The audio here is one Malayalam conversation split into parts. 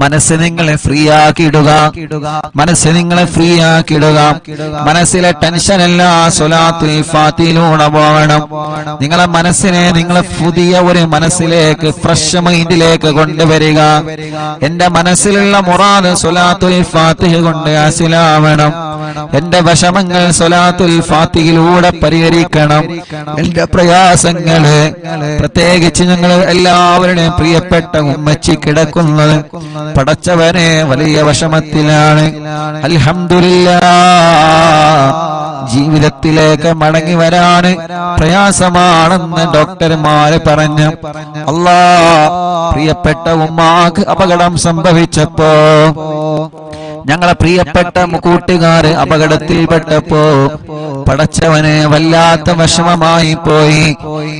മനസ്സ് നിങ്ങളെ ഫ്രീ ആക്കിയിടുക, മനസ്സ് നിങ്ങളെ ഫ്രീ ആക്കിയിടുക. മനസ്സിലെ ടെൻഷൻ എല്ലാം സ്വലാത്തുൽ ഫാത്തിഹയിലൂടെ പോകണം. നിങ്ങളെ മനസ്സിനെ നിങ്ങളെ പുതിയ ഒരു മനസ്സിലേക്ക്, ഫ്രഷ് മൈൻഡിലേക്ക് കൊണ്ടുവരിക. എന്റെ മനസ്സിലുള്ള മുറാദ് സ്വലാത്തുൽ ഫാത്തിഹ കൊണ്ട് ഹാസിലാവണം. എന്റെ വിഷമങ്ങൾ സ്വലാത്തുൽ ഫാത്തിഹയിലൂടെ പരിഹരിക്കണം. എന്റെ പ്രയാസങ്ങള്, പ്രത്യേകിച്ച് ഞങ്ങൾ എല്ലാവരുടെയും പ്രിയപ്പെട്ട ഉമ്മച്ചി കിടക്കുന്നത് പടച്ചവനെ വലിയ വിഷമത്തിലാണ്. അൽഹംദുലില്ലാഹ് ജീവിതത്തിലേക്ക് മടങ്ങി വരാന് പ്രയാസമാണെന്ന് ഡോക്ടർമാര് പറഞ്ഞു. അല്ലാഹ് പ്രിയപ്പെട്ട ഉമ്മാക്ക് അപകടം സംഭവിച്ചപ്പോ, ഞങ്ങളെ പ്രിയപ്പെട്ട കൂട്ടുകാര് അപകടത്തിൽപ്പെട്ടപ്പോ പടച്ചവനെ വല്ലാത്ത വിഷമമായി പോയി.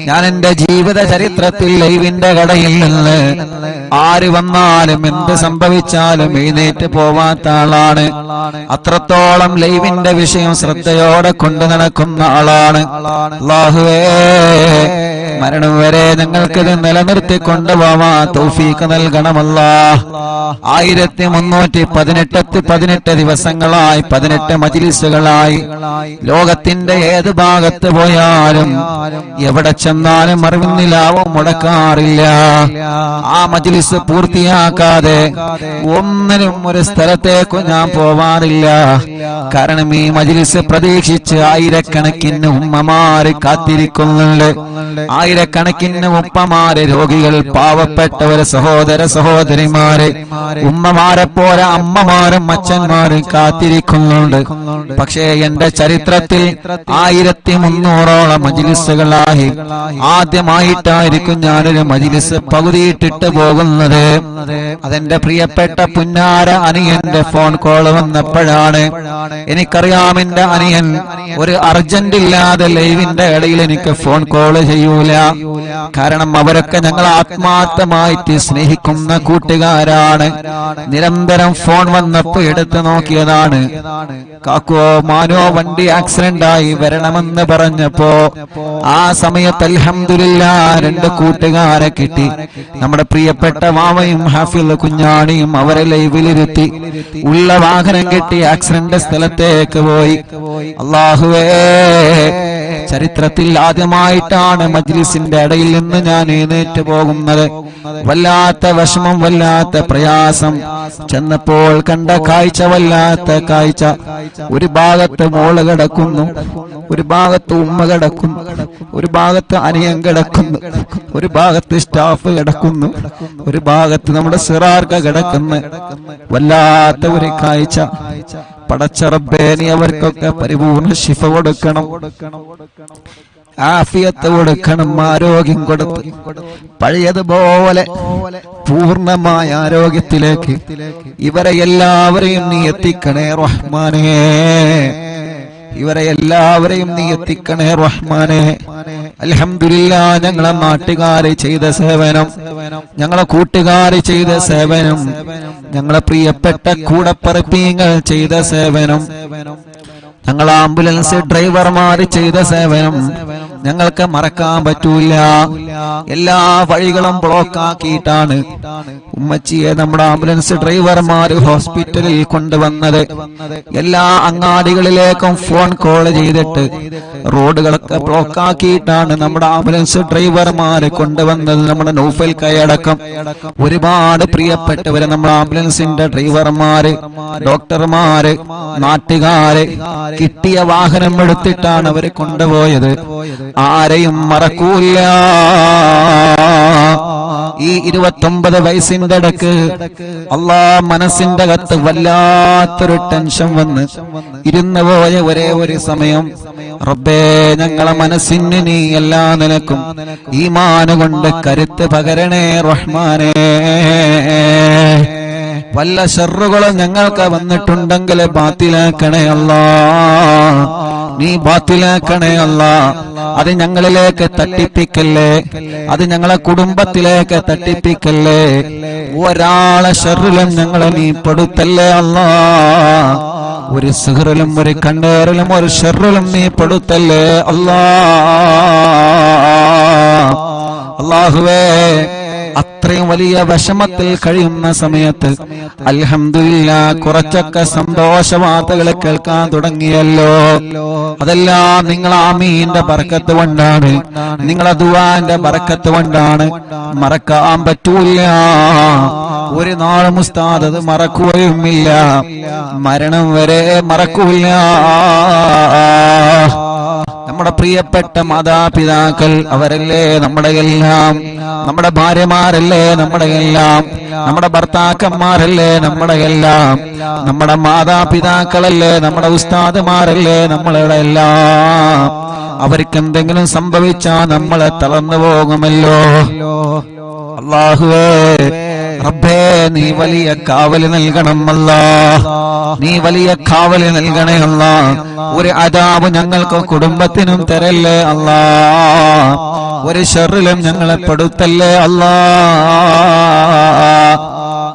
ഞാൻ എന്റെ ജീവിത ചരിത്രത്തിൽ ലൈവിന്റെ കടയിൽ നിന്ന് ആര് വന്നാലും എന്ത് സംഭവിച്ചാലും എഴുന്നേറ്റ് പോവാത്ത ആളാണ്. അത്രത്തോളം ലൈവിന്റെ വിഷയം ശ്രദ്ധയോടെ കൊണ്ടു നടക്കുന്ന ആളാണ്. അല്ലാഹുവേ മരണം വരെ ഞങ്ങൾക്കിത് നിലനിർത്തി കൊണ്ടുപോവാ തൗഫീഖ് നൽകണമല്ലാഹ്. 1318 ദിവസങ്ങളായി, 18 മജ്‌ലിസുകളായി ലോകത്തിന്റെ ഏത് ഭാഗത്ത് പോയാലും എവിടെ ചെന്നാലും അറിവിന്നിലാവും മുടക്കാറില്ല. ആ മജ്‌ലിസ് പൂർത്തിയാക്കാതെ ഒന്നിനും ഒരു സ്ഥലത്തേക്കും ഞാൻ പോവാറില്ല. കാരണം ഈ മജ്‌ലിസ് പ്രതീക്ഷിച്ച് ആയിരക്കണക്കിന് ഉമ്മമാര് കാത്തിരിക്കുന്നുണ്ട്. ആയിരക്കണക്കിന് ഉപ്പമാര്, രോഗികൾ, പാവപ്പെട്ടവര്, സഹോദര സഹോദരിമാര്, ഉമ്മമാരെ പോലെ അമ്മമാരും അച്ഛന്മാരും കാത്തിരിക്കുന്നുണ്ട്. പക്ഷേ എന്റെ ചരിത്രത്തിൽ 1300ഓളം മജ്‌ലിസുകളായി ആദ്യമായിട്ടായിരിക്കും ഞാനൊരു മജ്‌ലിസ് പകുതിയിട്ടിട്ട് പോകുന്നത്. അതെന്റെ പ്രിയപ്പെട്ട പുന്നാര അനിയന്റെ ഫോൺ കോൾ വന്നപ്പോഴാണ്. എനിക്കറിയാം എന്റെ അനിയൻ ഒരു അർജന്റ് ഇല്ലാതെ ലൈവിന്റെ ഇടയിൽ എനിക്ക് ഫോൺ കോൾ ചെയ്യൂല. കാരണം അവരൊക്കെ ഞങ്ങൾ ആത്മാർത്ഥമായിട്ട് സ്നേഹിക്കുന്ന കൂട്ടുകാരാണ്. നിരന്തരം ഫോൺ വന്നപ്പോ എടുത്തു നോക്കിയതാണ്. കാക്കോ മാനോ വണ്ടി ആക്സിഡന്റ് ആയി വരണമെന്ന് പറഞ്ഞപ്പോ ആ സമയത്ത് അൽഹംദുലില്ലാഹ് 2 കൂട്ടുകാരെ കിട്ടി. നമ്മുടെ പ്രിയപ്പെട്ട മാമയും ഹാഫിൽ കുഞ്ഞാണിയും അവരെ ലൈവിലിരുത്തി ഉള്ള വാഹനം കിട്ടി ആക്സിഡന്റ് സ്ഥലത്തേക്ക് പോയി. അല്ലാഹുവേ ചരിത്രത്തിൽ ആദ്യമായിട്ടാണ് മജ്‌ലിസിന്റെ ഇടയിൽ നിന്ന് ഞാൻ എഴുന്നേറ്റ് പോകുന്നത്. വല്ലാത്ത വിഷമം, വല്ലാത്ത പ്രയാസം. ചെന്നപ്പോൾ കണ്ട കാഴ്ച വല്ലാത്ത കാഴ്ച. ഒരു ഭാഗത്ത് മോള് കിടക്കുന്നു, ഒരു ഭാഗത്ത് ഉമ്മ കിടക്കുന്നു, ഒരു ഭാഗത്ത് അനിയൻ കിടക്കുന്നു, ഒരു ഭാഗത്ത് സ്റ്റാഫ് കിടക്കുന്നു, ഒരു ഭാഗത്ത് നമ്മുടെ സിറാർക്ക കിടക്കുന്നു. വല്ലാത്ത ഒരു കാഴ്ച. പടച്ച റബ്ബേ നീ അവർക്കൊക്കെ പരിപൂർണ ശിഫ കൊടുക്കണം, ആഫിയത്ത് കൊടുക്കണം, ആരോഗ്യം കൊടുത്ത് പഴയതുപോലെ പൂർണ്ണമായ ആരോഗ്യത്തിലേക്ക് ഇവരെ എല്ലാവരെയും നീ എത്തിക്കണേ റഹ്മാനേ. ഇവരെ എല്ലാവരെയും നീ എത്തിക്കണേ റഹ്മാനേ. അൽഹംദുലില്ലാഹ് ഞങ്ങളെ നാട്ടുകാരെ ചെയ്ത സേവനം, ഞങ്ങളെ കൂട്ടുകാരെ ചെയ്ത സേവനം, ഞങ്ങളെ പ്രിയപ്പെട്ട കൂടപ്പറപ്പീങ്ങൾ ചെയ്ത സേവനം, ഞങ്ങൾ ആംബുലൻസ് ഡ്രൈവർമാർ ചെയ്ത സേവനം ഞങ്ങൾക്ക് മറക്കാൻ പറ്റൂല. എല്ലാ വഴികളും ബ്ലോക്ക് ആക്കിയിട്ടാണ് ഉമ്മച്ചിയെ നമ്മുടെ ആംബുലൻസ് ഡ്രൈവർമാർ ഹോസ്പിറ്റലിൽ കൊണ്ടുവന്നത്. എല്ലാ അങ്ങാടികളിലേക്കും ഫോൺ കോൾ ചെയ്തിട്ട് റോഡുകളൊക്കെ ബ്ലോക്ക് ആക്കിയിട്ടാണ് നമ്മുടെ ആംബുലൻസ് ഡ്രൈവർമാർ കൊണ്ടുവന്നത്. നമ്മുടെ നൗഫൽ കൈയടക്കം ഒരുപാട് പ്രിയപ്പെട്ടവര് നമ്മുടെ ആംബുലൻസിന്റെ ഡ്രൈവർമാര്, ഡോക്ടർമാര്, നാട്ടുകാര് കിട്ടിയ വാഹനം എടുത്തിട്ടാണ് അവരെ കൊണ്ടുപോയത്. ആരെയും മറക്കൂല. ഈ 29 വയസ്സിന്റെ ഇടക്ക് മനസ്സിന്റെ അകത്ത് വല്ലാത്തൊരു ടെൻഷൻ വന്ന് ഇരുന്നു പോയ ഒരേ ഒരു സമയം, റബ്ബേ ഞങ്ങളെ മനസ്സിന് നീ എല്ലാ നിലക്കും ഈമാൻ കൊണ്ട് കരുത്ത് പകരണേ റഹ്മാനേ. വല്ല ശർറുകളും ഞങ്ങൾക്ക് വന്നിട്ടുണ്ടെങ്കിൽ ബാത്തിലാക്കണേ അല്ലാഹ്, നീ ബാത്തിലാക്കണേ അല്ലാഹ്. അത് ഞങ്ങളിലേക്ക് തട്ടിപ്പിക്കല്ലേ, അത് ഞങ്ങളെ കുടുംബത്തിലേക്ക് തട്ടിപ്പിക്കല്ലേ. ഒരാളെ ശർറിലും ഞങ്ങളെ നീ പെടുത്തല്ലേ അല്ലാഹ്. ഒരു സിഹ്റിലും ഒരു കണ്ണേറിലും ഒരു ശർറിലും നീ പെടുത്തല്ലേ അല്ലാഹ്. അല്ലാഹുവേ അത്രയും വലിയ വിഷമത്തിൽ കഴിയുന്ന സമയത്ത് അൽഹംദുലില്ലാ കുറച്ചൊക്കെ സന്തോഷ വാർത്തകൾ കേൾക്കാൻ തുടങ്ങിയല്ലോ. അതെല്ലാം നിങ്ങൾ ആമീന്റെ ബർക്കത്ത് കൊണ്ടാണ്, നിങ്ങളെ ദുആന്റെ ബർക്കത്ത് കൊണ്ടാണ്. മറക്കാൻ പറ്റൂല, ഒരു നാളും ഉസ്താദ് അത് മറക്കുകയുമില്ല, മരണം വരെ മറക്കൂല. നമ്മുടെ പ്രിയപ്പെട്ട മാതാപിതാക്കൾ അവരല്ലേ നമ്മുടെ എല്ലാം, നമ്മുടെ ഭാര്യമാരല്ലേ നമ്മുടെ എല്ലാം, നമ്മുടെ ഭർത്താക്കന്മാരല്ലേ നമ്മുടെ എല്ലാം, നമ്മുടെ മാതാപിതാക്കളല്ലേ നമ്മുടെ ഉസ്താദുമാരല്ലേ നമ്മളുടെ എല്ലാം. അവർക്ക് എന്തെങ്കിലും സംഭവിച്ചാൽ നമ്മളെ തളർന്നു പോകുമല്ലോ. അല്ലാഹുവേ റബ്ബേ നീ വലിയ കാവല് നൽകണം അല്ലാഹ്, നീ വലിയ കാവല് നൽകണേ അല്ലാഹ്. ഒരു അദാബ് ഞങ്ങൾക്ക് കുടുംബത്തിനും തരല്ലേ അല്ലാഹ്, ഒരു ശർറിലും ഞങ്ങളെ പെടുത്തല്ലേ അല്ലാഹ്.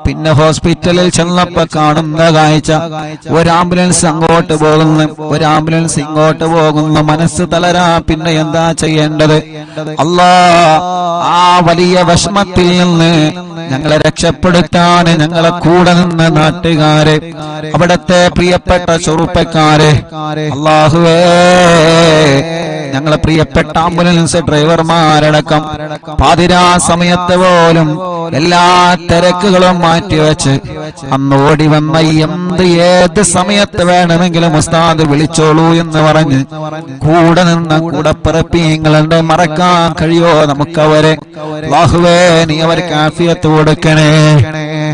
പിന്നെ ഹോസ്പിറ്റലിൽ ചെന്നപ്പോ കാണുന്ന കാഴ്ച, ഒരു ആംബുലൻസ് അങ്ങോട്ട് പോകുന്നു, ഒരു ആംബുലൻസ് ഇങ്ങോട്ട് പോകുന്നു. മനസ്സ് തളരാ, പിന്നെ എന്താ ചെയ്യേണ്ടത് അല്ലാഹ്? ആ വലിയ വിഷമത്തിൽ നിന്ന് ഞങ്ങളെ രക്ഷപ്പെടുത്താൻ ഞങ്ങളെ കൂടെ നിന്ന നാട്ടുകാരെ, അവിടത്തെ പ്രിയപ്പെട്ട ചെറുപ്പക്കാരെ, അല്ലാഹുവേ ഞങ്ങളെ പ്രിയപ്പെട്ട ആംബുലൻസ് ഡ്രൈവർമാരടക്കം പാതിരാ സമയത്ത് പോലും എല്ലാ തിരക്കുകളും മാറ്റിവെച്ച് അന്ന് ഓടി വന്ന ഏത് സമയത്ത് വേണമെങ്കിലും ഉസ്താദ് വിളിച്ചോളൂ എന്ന് പറഞ്ഞ് കൂടെ നിന്ന കൂടപ്പിറപ്പിങ്ങളുണ്ട്. മറക്കാൻ കഴിയോ നമുക്കവരെ? അല്ലാഹുവേ നീ അവർക്ക് ആഫിയത്ത് കൊടുക്കണേ,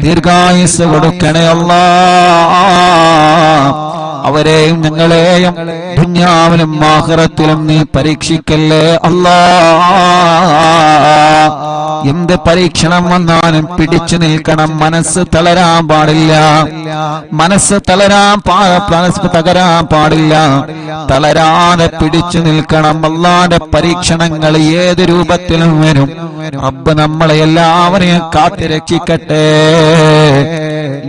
ദീർഘായുസ് കൊടുക്കണേ അല്ലാഹ്. അവരെയും ഞങ്ങളെയും ദുനിയാവിലും ആഖിറത്തിലും നീ പരീക്ഷിക്കല്ലേ അല്ലാഹ്. എന്ത് പരീക്ഷണം വന്നാലും പിടിച്ചു നിൽക്കണം, മനസ്സ് തളരാൻ പാടില്ല, മനസ്സ് തകരാൻ പാടില്ല, തളരാതെ പിടിച്ചു നിൽക്കണം. അല്ലാഹുവിന്റെ പരീക്ഷണങ്ങൾ ഏത് രൂപത്തിലും വരും. റബ്ബ് നമ്മളെ എല്ലാവരെയും കാത്തുരക്ഷിക്കട്ടെ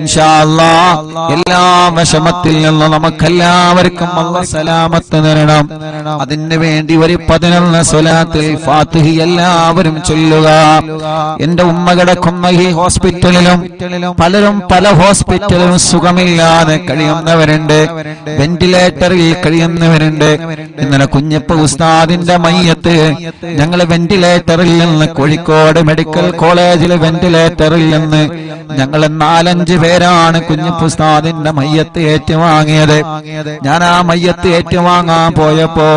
ഇൻഷാ അല്ലാഹ്. എല്ലാ വിഷമത്തിൽ നിന്നും നമുക്കെല്ലാവർക്കും അല്ലാഹ് സലാമത്ത് തരണം. അതിനു വേണ്ടി ഒരു 11 സ്വലാത്തുൽ ഫാത്തിഹ എല്ലാവരും ചൊല്ലുക. എന്റെ ഉമ്മ കിടക്കുന്ന ഈ ഹോസ്പിറ്റലിലും പലരും പല ഹോസ്പിറ്റലിലും സുഖമില്ലാതെ കഴിയുന്നവരുണ്ട്, വെന്റിലേറ്ററിൽ കഴിയുന്നവരുണ്ട്. ഇന്നലെ കുഞ്ഞപ്പ ഉസ്താദിന്റെ മയ്യത്ത് ഞങ്ങൾ വെന്റിലേറ്ററിൽ നിന്ന്, കോഴിക്കോട് മെഡിക്കൽ കോളേജിലെ വെന്റിലേറ്ററിൽ നിന്ന് ഞങ്ങൾ 4-5 പേരാണ് കുഞ്ഞപ്പ ഉസ്താദിന്റെ മയ്യത്ത് ഏറ്റുവാങ്ങിയത്. ഞാൻ ആ മയ്യത്ത് ഏറ്റുവാങ്ങാൻ പോയപ്പോ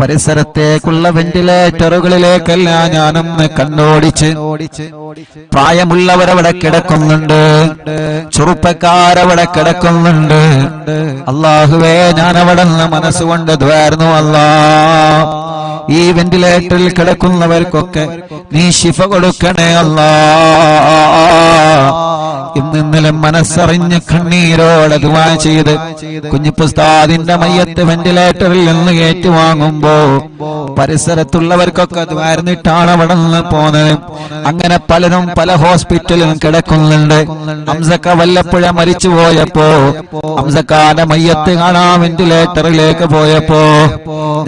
പരിസരത്തേക്കുള്ള വെന്റിലേറ്ററുകളിലേക്കെല്ലാം ഞാനൊന്ന് കണ്ണോടിച്ച്, പ്രായമുള്ളവരവിടെ കിടക്കുന്നുണ്ട്, ചെറുപ്പക്കാരവിടെ കിടക്കുന്നുണ്ട്. അല്ലാഹുവേ ഞാൻ അവിടെ നിന്ന് മനസ്സുകൊണ്ട് ദ്വാരുന്നു അല്ലാഹ്. ഈ വെന്റിലേറ്ററിൽ കിടക്കുന്നവർക്കൊക്കെ നീ ശിഫ കൊടുക്കണേ അല്ലാഹ്. ഇന്നലെ മനസ്സറിഞ്ഞ് കണ്ണീരോടെ ദുആ ചെയ്ത് കുഞ്ഞിപ്പുസ്താദിന്റെ മയ്യത്ത് വെന്റിലേറ്ററിൽ നിന്ന് ഏറ്റുവാങ്ങുമ്പോ പരിസരത്തുള്ളവർക്കൊക്കെ ദ്വാരന്നിട്ടാണ് അവിടെ നിന്ന് പോന്നത്. അങ്ങനെ പലരും പല ഹോസ്പിറ്റലിലും കിടക്കുന്നുണ്ട്. ഹംസക്ക വല്ലപ്പുഴ മരിച്ചു പോയപ്പോ ഹംസക്കാന്റെ മയ്യത്ത് കാണാൻ വെന്റിലേറ്ററിലേക്ക് പോയപ്പോ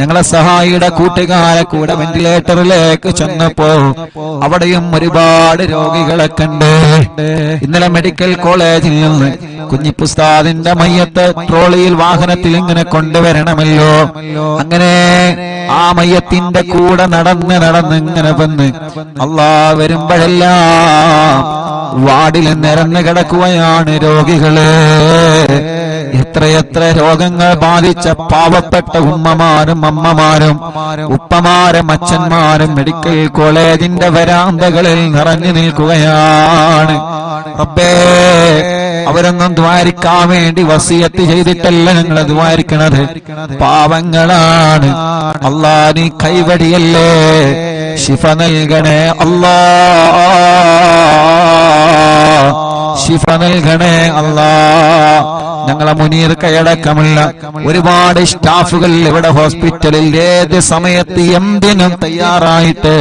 ഞങ്ങളെ സഹായിയുടെ കൂട്ടുകാരെ കൂടെ വെന്റിലേറ്ററിലേക്ക് ചെന്നപ്പോ അവിടെയും ഒരുപാട് രോഗികളെ കണ്ട്. ഇന്നലെ മെഡിക്കൽ കോളേജിൽ നിന്ന് കുഞ്ഞിപ്പുസ്താദിന്റെ മയ്യത്ത് ട്രോളിയിൽ വാഹനത്തിൽ ഇങ്ങനെ കൊണ്ടുവരണമല്ലോ. അങ്ങനെ ആ മയ്യത്തിന്റെ കൂടെ നടന്ന് ഇങ്ങനെ വന്ന് അല്ലാഹ് വരുമ്പോഴെല്ലാം വാർഡിൽ നിരന്ന് കിടക്കുകയാണ് രോഗികള്. എത്രയെത്ര രോഗങ്ങൾ ബാധിച്ച പാവപ്പെട്ട ഉമ്മമാരും അമ്മമാരും ഉപ്പമാരും അച്ഛന്മാരും മെഡിക്കൽ കോളേജിന്റെ വരാന്തകളിൽ നിറഞ്ഞു നിൽക്കുകയാണ്. റബ്ബേ അവരൊന്നും ദ്വാരിക്കാൻ വേണ്ടി വസിയത്ത് ചെയ്തിട്ടല്ല ഞങ്ങൾ ദ്വാരിക്കണത്, പാവങ്ങളാണ്. അല്ലാഹ് നീ കൈവടിയല്ലേ, ശിഫ നൽകണേ അല്ലാഹ്, ശിഫ നൽകണേ അല്ലാഹ്. ഞങ്ങളെ മുനീർ കൈയടക്കമുള്ള ഒരുപാട് സ്റ്റാഫുകൾ ഇവിടെ ഹോസ്പിറ്റലിൽ ഏത് സമയത്ത് എന്തിനും തയ്യാറായിട്ട്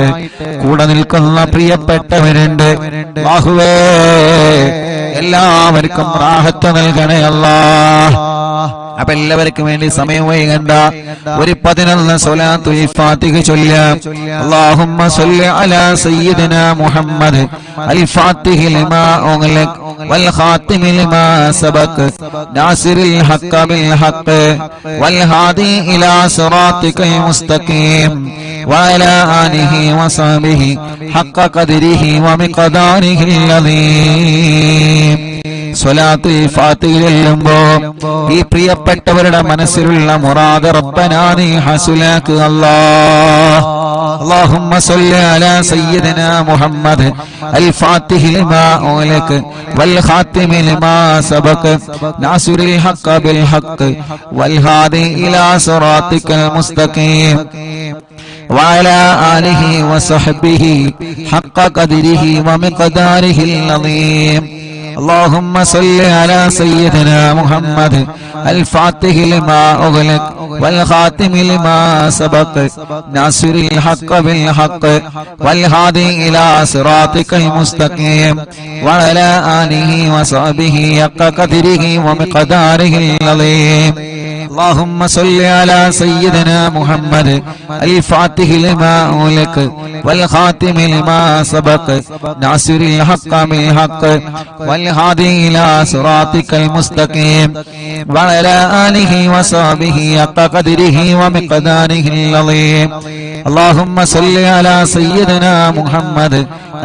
കൂടെ നിൽക്കുന്ന പ്രിയപ്പെട്ടവരുണ്ട്. അല്ലാഹുവേ എല്ലാവർക്കും റാഹത്ത് നൽകണേ അല്ലാഹ്. അപ്പൊ എല്ലാവർക്കും വേണ്ടി സമയം വൈകണ്ട, ഒരു 11 സ്വലാത്തുൽ ഫാത്തിഹ ചൊല്ലാം. അല്ലാഹുമ്മ സ്വല്ലി അലാ സയ്യിദിനാ മുഹമ്മദ് അൽ ഫാത്തിഹി ലിമാ ഉഗ്ലഖ് വൽ ഖാതിമി ലിമാ സബഖ് നാസിറിൽ ഹഖ് ബിൽ ഹഖ് വൽ ഹാദി ഇലാ സിറാത്തിക്കൽ മുസ്തഖീം വഅലാ ആലിഹി വസഹ്ബിഹി ഹഖ് ഖദ്രിഹി വമിഖ്ദാരിഹിൽ അദീം. സ്വലാത്തുൽ ഫാത്തിഹ ചൊല്ലുമ്പോ ഈ പ്രിയപ്പെട്ടവരുടെ മനസ്സിലുള്ള മുറാദ് റബ്ബനാ നീ ഹസുലാക്ക് അല്ലാഹ്. اللهم صل على سيدنا محمد الفاتح لما أغلق والخاتم لما سبق ناصر الحق بالحق والهادي إلى صراطك المستقيم وعلى آله وصحبه حق قدره ومقداره العظيم. اللهم صل على سيدنا محمد الفاتح لما أغلق والخاتم لما سبق ناصر الحق بالحق والهادي إلى صراطك المستقيم وعلى آله وصحبه حق قدره ومقداره العظيم. اللهم صل على سيدنا محمد الفاتح لما أغلق والخاتم لما سبق ناصر الحق بالحق والهادي إلى صراطك المستقيم وعلى آله وصحبه حق قدره ومقداره العظيم. اللهم صل على سيدنا محمد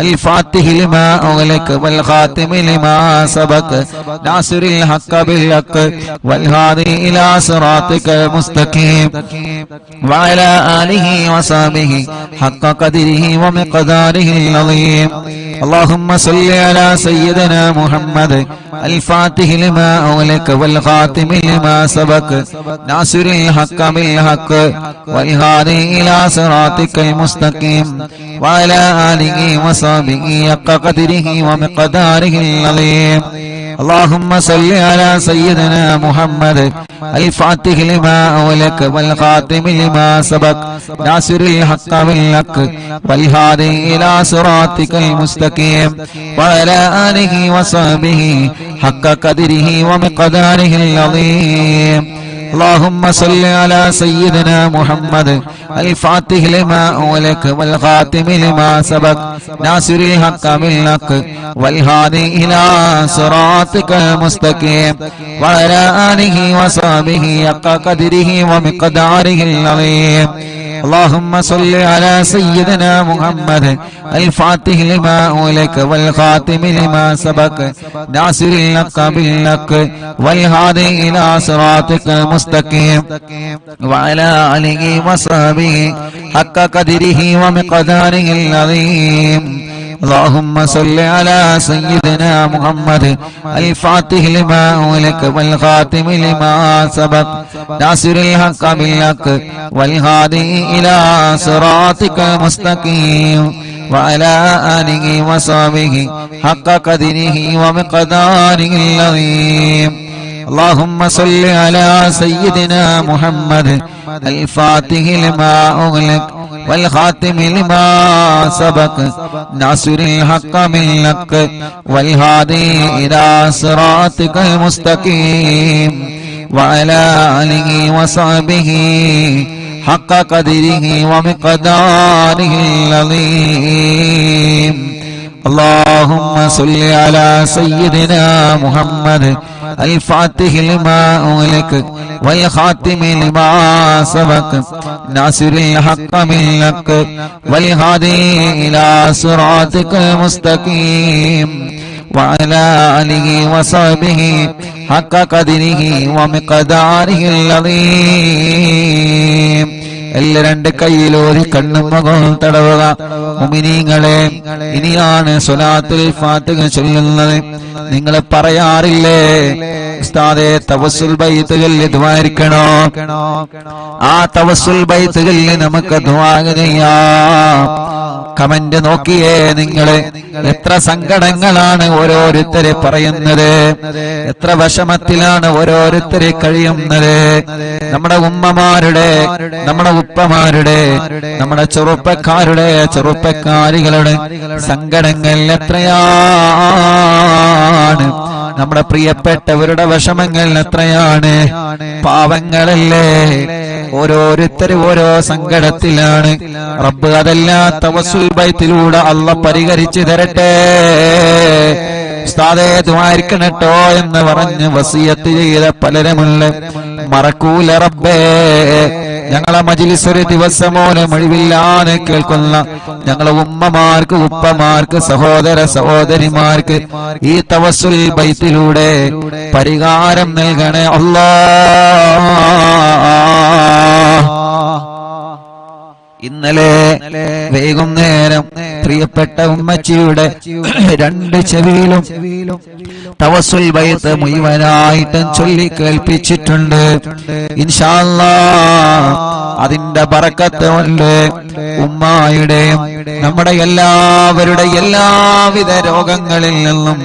الفاتح لما أغلق والخاتم لما سبق ناصر الحق بالحق والهادي إلى صراطك المستقيم وعلى آله وصحبه حق قدره ومقداره العظيم. اللهم صل على سيدنا محمد الفاتح لما أغلق والخاتم لما سبق ناصر الحق بالحق والهادي إلى صراطك المستقيم وعلى آله وصحبه حق قدره ومقداره العظيم. اللهم صل على سيدنا محمد الفاتح لما أغلق والخاتم لما سبق ناصر الحق بالحق والهادي إلى صراطك المستقيم وعلى آله وصحبه حق قدره ومقداره العظيم. اللهم صل على سيدنا محمد الفاتح لما أغلق والخاتم لما سبق ناصر الحق بالحق والهادي إلى صراطك المستقيم وعلى آله وصحبه حق قدره ومقداره العظيم. اللهم صل على سيدنا محمد الفاتح لما أغلق والخاتم لما سبق ناصر الحق بالحق والهادي إلى صراطك المستقيم وعلى آله وصحبه حق قدره ومقداره العظيم. اللهم صل على سيدنا محمد الفاتح لما أغلق والخاتم لما سبق ناصر الحق بالحق والهادي إلى صراطك المستقيم وعلى آله وصحبه حق قدره ومقداره العظيم. اللهم صل على سيدنا محمد الفاتح لما أغلق والخاتم لما سبق ناصر الحق بالحق والهادي إلى صراطك المستقيم وعلى آله وصحبه حق قدره ومقداره العظيم. اللهم صل على سيدنا محمد الفاتح لما أغلق والخاتم لما سبق ناصر الحق بالحق والهادي إلى صراطك المستقيم وعلى آله وصحبه حق قدره ومقداره العظيم. എല്ലാ രണ്ട് കൈയിലോരി കണ്ണും മുഖവും തടവുക. മുഅ്മിനീങ്ങളെ, ഇനിയാണ് സ്വലാത്തുൽ ഫാത്തിഹ ചൊല്ലുന്നത്. നിങ്ങൾ പറയാറില്ലേ ഉസ്താദേ തവസ്സുൽ ബൈത്ത് ചൊല്ലി ദുആയിരിക്കണോ? ആ തവസ്സുൽ ബൈത്ത് ചൊല്ലി നമുക്ക് ദുആ ചെയ്യാം. കമന്റ് നോക്കിയേ നിങ്ങള്, എത്ര സങ്കടങ്ങളാണ് ഓരോരുത്തരെ പറയുന്നത്, എത്ര വിഷമത്തിലാണ് ഓരോരുത്തരെ കഴിയുന്നത്. നമ്മുടെ ഉമ്മമാരുടെ, നമ്മുടെ ഉപ്പമാരുടെ, നമ്മുടെ ചെറുപ്പക്കാരികളുടെ സങ്കടങ്ങൾ എത്രയാണ്. നമ്മുടെ പ്രിയപ്പെട്ടവരുടെ വിഷമങ്ങൾ എത്രയാണ്. പാവങ്ങളല്ലേ, ഓരോരുത്തരും ഓരോ സങ്കടത്തിലാണ്. റബ്ബ് അതെല്ലാം തവസ്സുൽ ബൈത്തിലൂടെ അല്ലാഹ് പരിഹരിച്ചു തരട്ടെ. ഉസ്താദേ ദുആയിരിക്കണട്ടോ എന്ന് പറഞ്ഞ് വസിയത്ത് ചെയ്ത പലരുമുണ്ട്. മറക്കൂല റബ്ബേ. ഞങ്ങളെ മജ്ലിസ് ഒരു ദിവസമോലും ഒഴിവില്ലാതെ കേൾക്കുന്ന ഞങ്ങളെ ഉമ്മമാർക്ക്, ഉപ്പമാർക്ക്, സഹോദര സഹോദരിമാർക്ക് ഈ തവസ്സുൽ ബൈത്തിലൂടെ പരിഹാരം നൽകണേ അല്ലാഹ്. ഇന്നലെ വൈകുന്നേരം പ്രിയപ്പെട്ട ഉമ്മച്ചിയുടെ രണ്ട് ചെവിയിലും തവസ്സുൽ ബൈത്ത് മുഴുവനായിട്ടും ചൊല്ലി കേൾപ്പിച്ചിട്ടുണ്ട്. ഇൻഷാ അല്ലാഹ് അതിന്റെ ബറക്കത്ത് കൊണ്ട് ഉമ്മായുടെയും നമ്മുടെ എല്ലാവരുടെ എല്ലാവിധ രോഗങ്ങളിൽ നിന്നും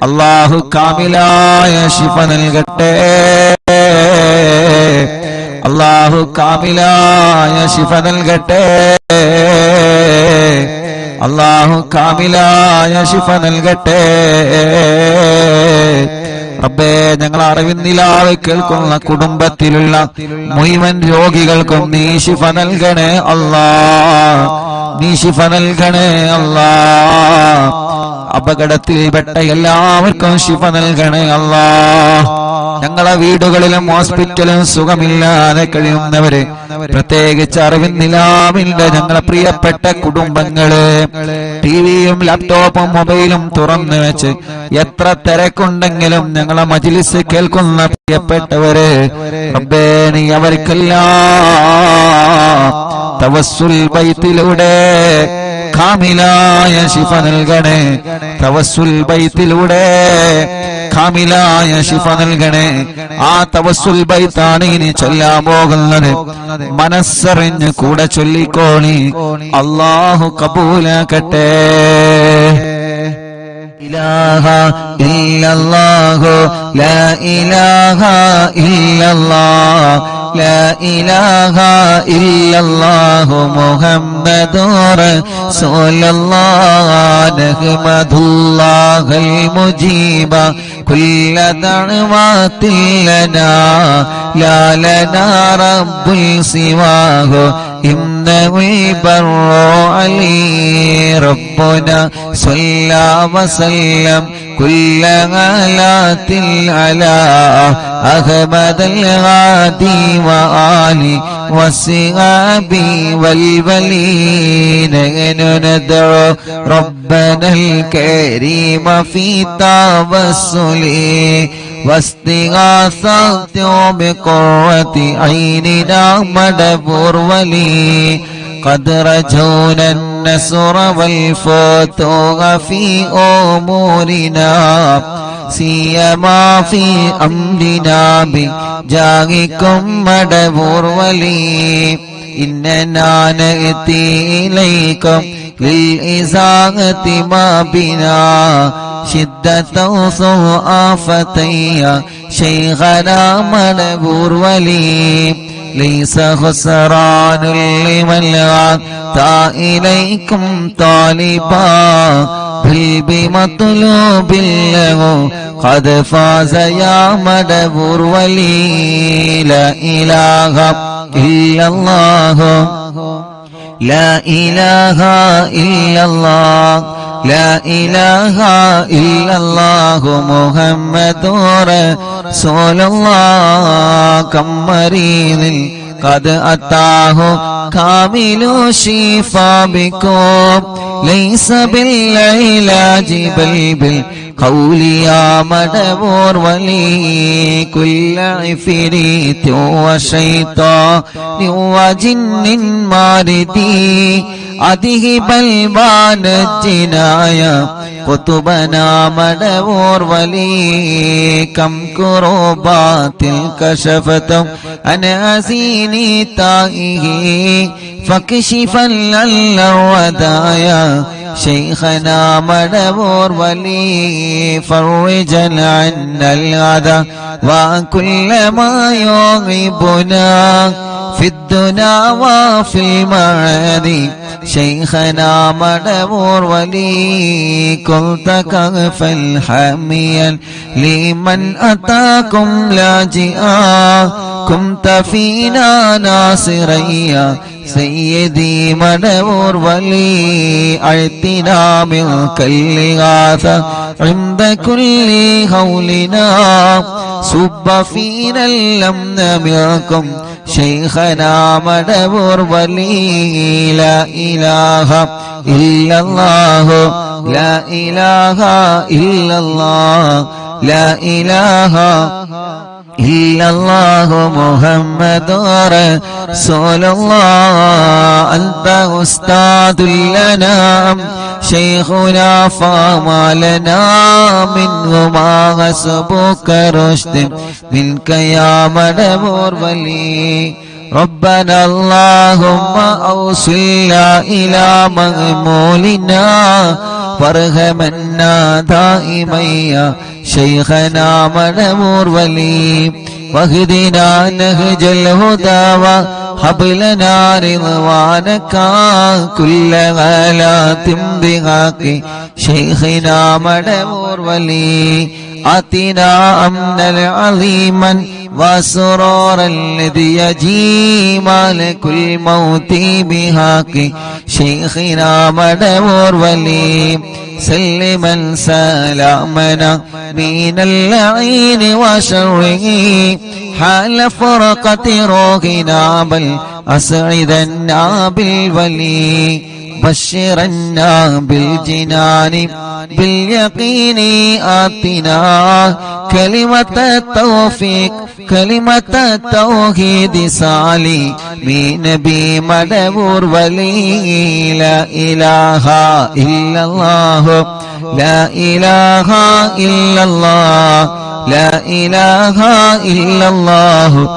അല്ലാഹു കാമിലായ ശിഫ നൽകട്ടെ. അല്ലാഹു കാമിലായ ശിഫ നൽകട്ടെ. അല്ലാഹു കാമിലായ ശിഫ നൽകട്ടെ. റബ്ബേ, ഞങ്ങൾ അറിവിന്നിലാവ് കേൾക്കുന്ന കുടുംബത്തിലുള്ള മുഴുവൻ രോഗികൾക്കും നീ ശിഫ നൽകണേ അല്ലാഹ്. നീ ശിഫ നൽകണേ അല്ലാഹ്. അപകടത്തിൽപ്പെട്ട എല്ലാവർക്കും ശിഫ നൽകണേ അല്ലാഹ്. ഞങ്ങളെ വീടുകളിലും ഹോസ്പിറ്റലും സുഖമില്ലാതെ കഴിയുന്നവര്, പ്രത്യേകിച്ച് അറിവിന്നിലാവിന്റെ ഞങ്ങളെ പ്രിയപ്പെട്ട കുടുംബങ്ങള് ടിവിയും ലാപ്ടോപ്പും മൊബൈലും തുറന്നു വെച്ച് എത്ര തിരക്കുണ്ടെങ്കിലും ഞങ്ങളെ മജ്ലിസ് കേൾക്കുന്ന പ്രിയപ്പെട്ടവര്, റബ്ബേ നീ അവർക്കെല്ലാം തവസ്സുൽ ബൈത്തിലൂടെ കാമിലായ ശിഫ നൽകണേ. തവസ്സുൽ ബൈത്തിലൂടെ കാമിലായ ശിഫ നൽകണേ. ആ തവസ്സുൽ ബൈത്താണ് ഇനി ചൊല്ലാൻ പോകുന്നത്. മനസ്സറിഞ്ഞ് കൂടെ ചൊല്ലിക്കോളി. അല്ലാഹു കബൂലാക്കട്ടെ. ഇലാഹ ഇല്ലല്ലാഹു ലാ ഇലാഹ ഇല്ലല്ലാഹ് ലാ ഇലാഹ ഇല്ലല്ലാഹു മുഹമ്മദുർ റസൂലുള്ളാഹ് നഹ്മദുല്ലാഹൽ മുജീബ കുല്ല ദഅവാതിൽ ലനാ ലാ ലനാ റബ്ബുൽ സിവാഹു ഇന്നഹുൽ ബർറു അലീ റബ്ബുനാ സ്വല്ലാ വസല്ലം കുല്ല ഗലാത്തിൽ അലാ അഹ്മദൽ ഹാദി വആലി വസ്സഹാബി വൽവലീന നദഉ റബ്ബനൽ കരീമ ഫീ തവസ്സുലി واستغاثة بقرة عيننا مدبر ولي قد رجونا النصر والفتوح في أمورنا سيما في أمرنا بجاهكم مدبر ولي إننا نأتي إليكم للإزاغة ما بنا شدة آفتي شيخنا مدبور ولي ليس خسران لمن أتى إليكم طالبا بل بمطلوب له قد فاز يا مدبور ولي لا إله إلا الله لا إله إلا الله لا إله إلا الله محمد رسول الله كم مريض قد أتاه كامل الشفاء بكم ليس بالعلاج بل بالقول يا مدبور ولي كل عفريت وشيطان وجن ماردي أذهب البان الجنايا قطبنا مدبور ولي كم كروبات كشفتم عن أزيني تائه فكشفا للودايا شيخنا مدبور ولي فرجا عنا الأذى وكل ما يغيبنا في الدنا وفي المعادي شيخنا مدبور ولي كنت كغفا حاميا لمن أتاكم لاجئا كنت فينا ناصريا سيدي مدبور ولي أعطنا من كل غاثة عند كل هولنا صب فينا الأمن منكم شيخنا مدبور ولي لا إله إلا الله لا إله إلا الله لا إله إلا الله محمد رسول الله أنت أستاذ لنا شيخنا فما لنا منه ما حسبك رشد منك يا مدبور ولي ربنا اللهم أوصلنا إلى مغمولنا وارحمنا دائما يا شيخنا مدبور ولي واهدنا نهج الهدى وهب لنا رضوانك كل غلات بحق شيخنا مدبور ولي آتنا أمنا عظيما وسرورا الذي يجيب لكل موت بحق شيخنا مدبور ولي سلما سلامنا من اللعين وشره حال فرقة روحنا بل أسعدنا بالولي بشرنا بالجنان باليقين آتنا كلمة التوفيق كلمة التوحيد صالي من نبي مدبور ولي لا إله إلا الله لا إله إلا الله لا إله إلا الله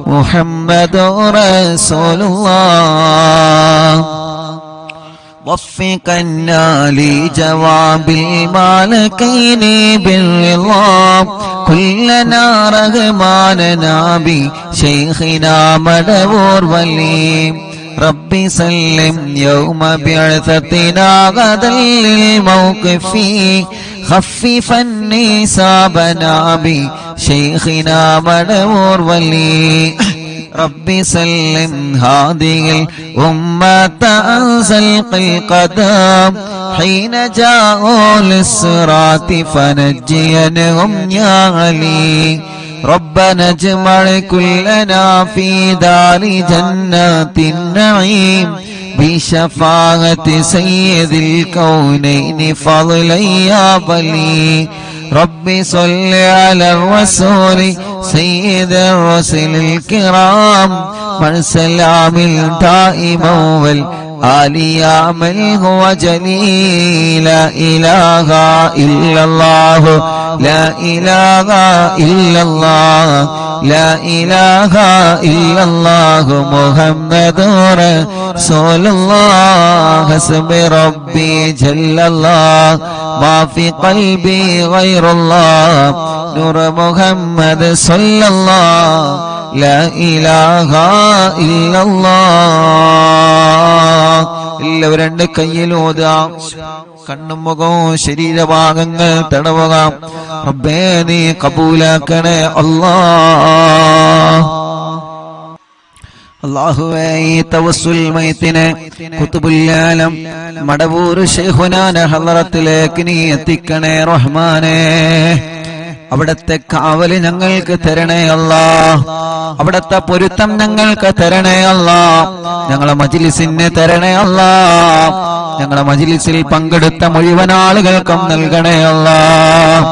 محمد رسول الله وفقنا لجواب المالكين بالرضا كلنا رغماننا بشيخنا مدبور ولي ربي سلم يوم بعثتنا غدا للموقف خففا نسابنا بشيخنا مدبور ولي ربي سلم هذه الأمة أنزل القدم حين جاءوا للصراط فنجينهم يا علي ربنا اجمع كلنا في دار جنات النعيم بشفاعة سيد الكونين فضلا يا بلي ربي صل على الرسول سيد الرسل الكرام من سلام دائما والآل يا من هو جليل لا إله إلا الله لا إله إلا الله لا إله إلا الله محمد رسول الله حسب ربي جل الله ما في قلبي غير الله نور محمد صلى الله لا إله إلا الله എല്ലാവരും രണ്ട് കയ്യിലോതാം കണ്ണും മുഖവും ശരീരഭാഗങ്ങൾ തടവുക റബ്ബേ നീ കബൂലാക്കണേ അല്ലാഹ് അല്ലാഹുവേ ഈ തവസ്സുൽ മൈത്തിനെ ഖുതുബുൽ ആലം മടവൂർ ശൈഖുനാന ഹളറത്തിലേക്ക് നീ എത്തിക്കണേ റഹ്മാനേ അവിടത്തെ കാവല് ഞങ്ങൾക്ക് തരണേ അല്ലാഹ് അവിടത്തെ പൊരുത്തം ഞങ്ങൾക്ക് തരണേ അല്ലാഹ് ഞങ്ങളെ മജ്ലിസിനെ തരണേ അല്ലാഹ് ഞങ്ങളെ മജ്ലിസിൽ പങ്കെടുത്ത മുഴുവൻ ആളുകൾക്കും നൽകണേ അല്ലാഹ്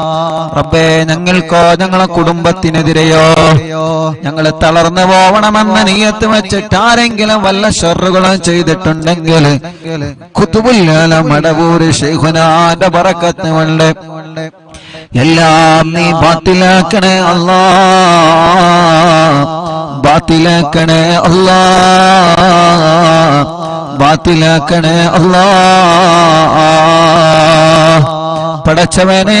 റബ്ബേ ഞങ്ങൾക്കോ ഞങ്ങളെ കുടുംബത്തിനെതിരെയോ ഞങ്ങൾ തളർന്നു പോവണമെന്ന നിയ്യത്ത് വെച്ചിട്ട് ആരെങ്കിലും വല്ല ഷർറുകളും ചെയ്തിട്ടുണ്ടെങ്കിൽ ഖുതുബുൽ ആലം മടവൂർ ശൈഖുനാന്റെ ബറക്കത്ത് കൊണ്ട് എല്ലാം നീ ബാത്തിലാക്കണേ അല്ലാഹ് ബാത്തിലാക്കണേ അല്ലാഹ് ബാത്തിലാക്കണേ അല്ലാഹ് പടച്ചവനേ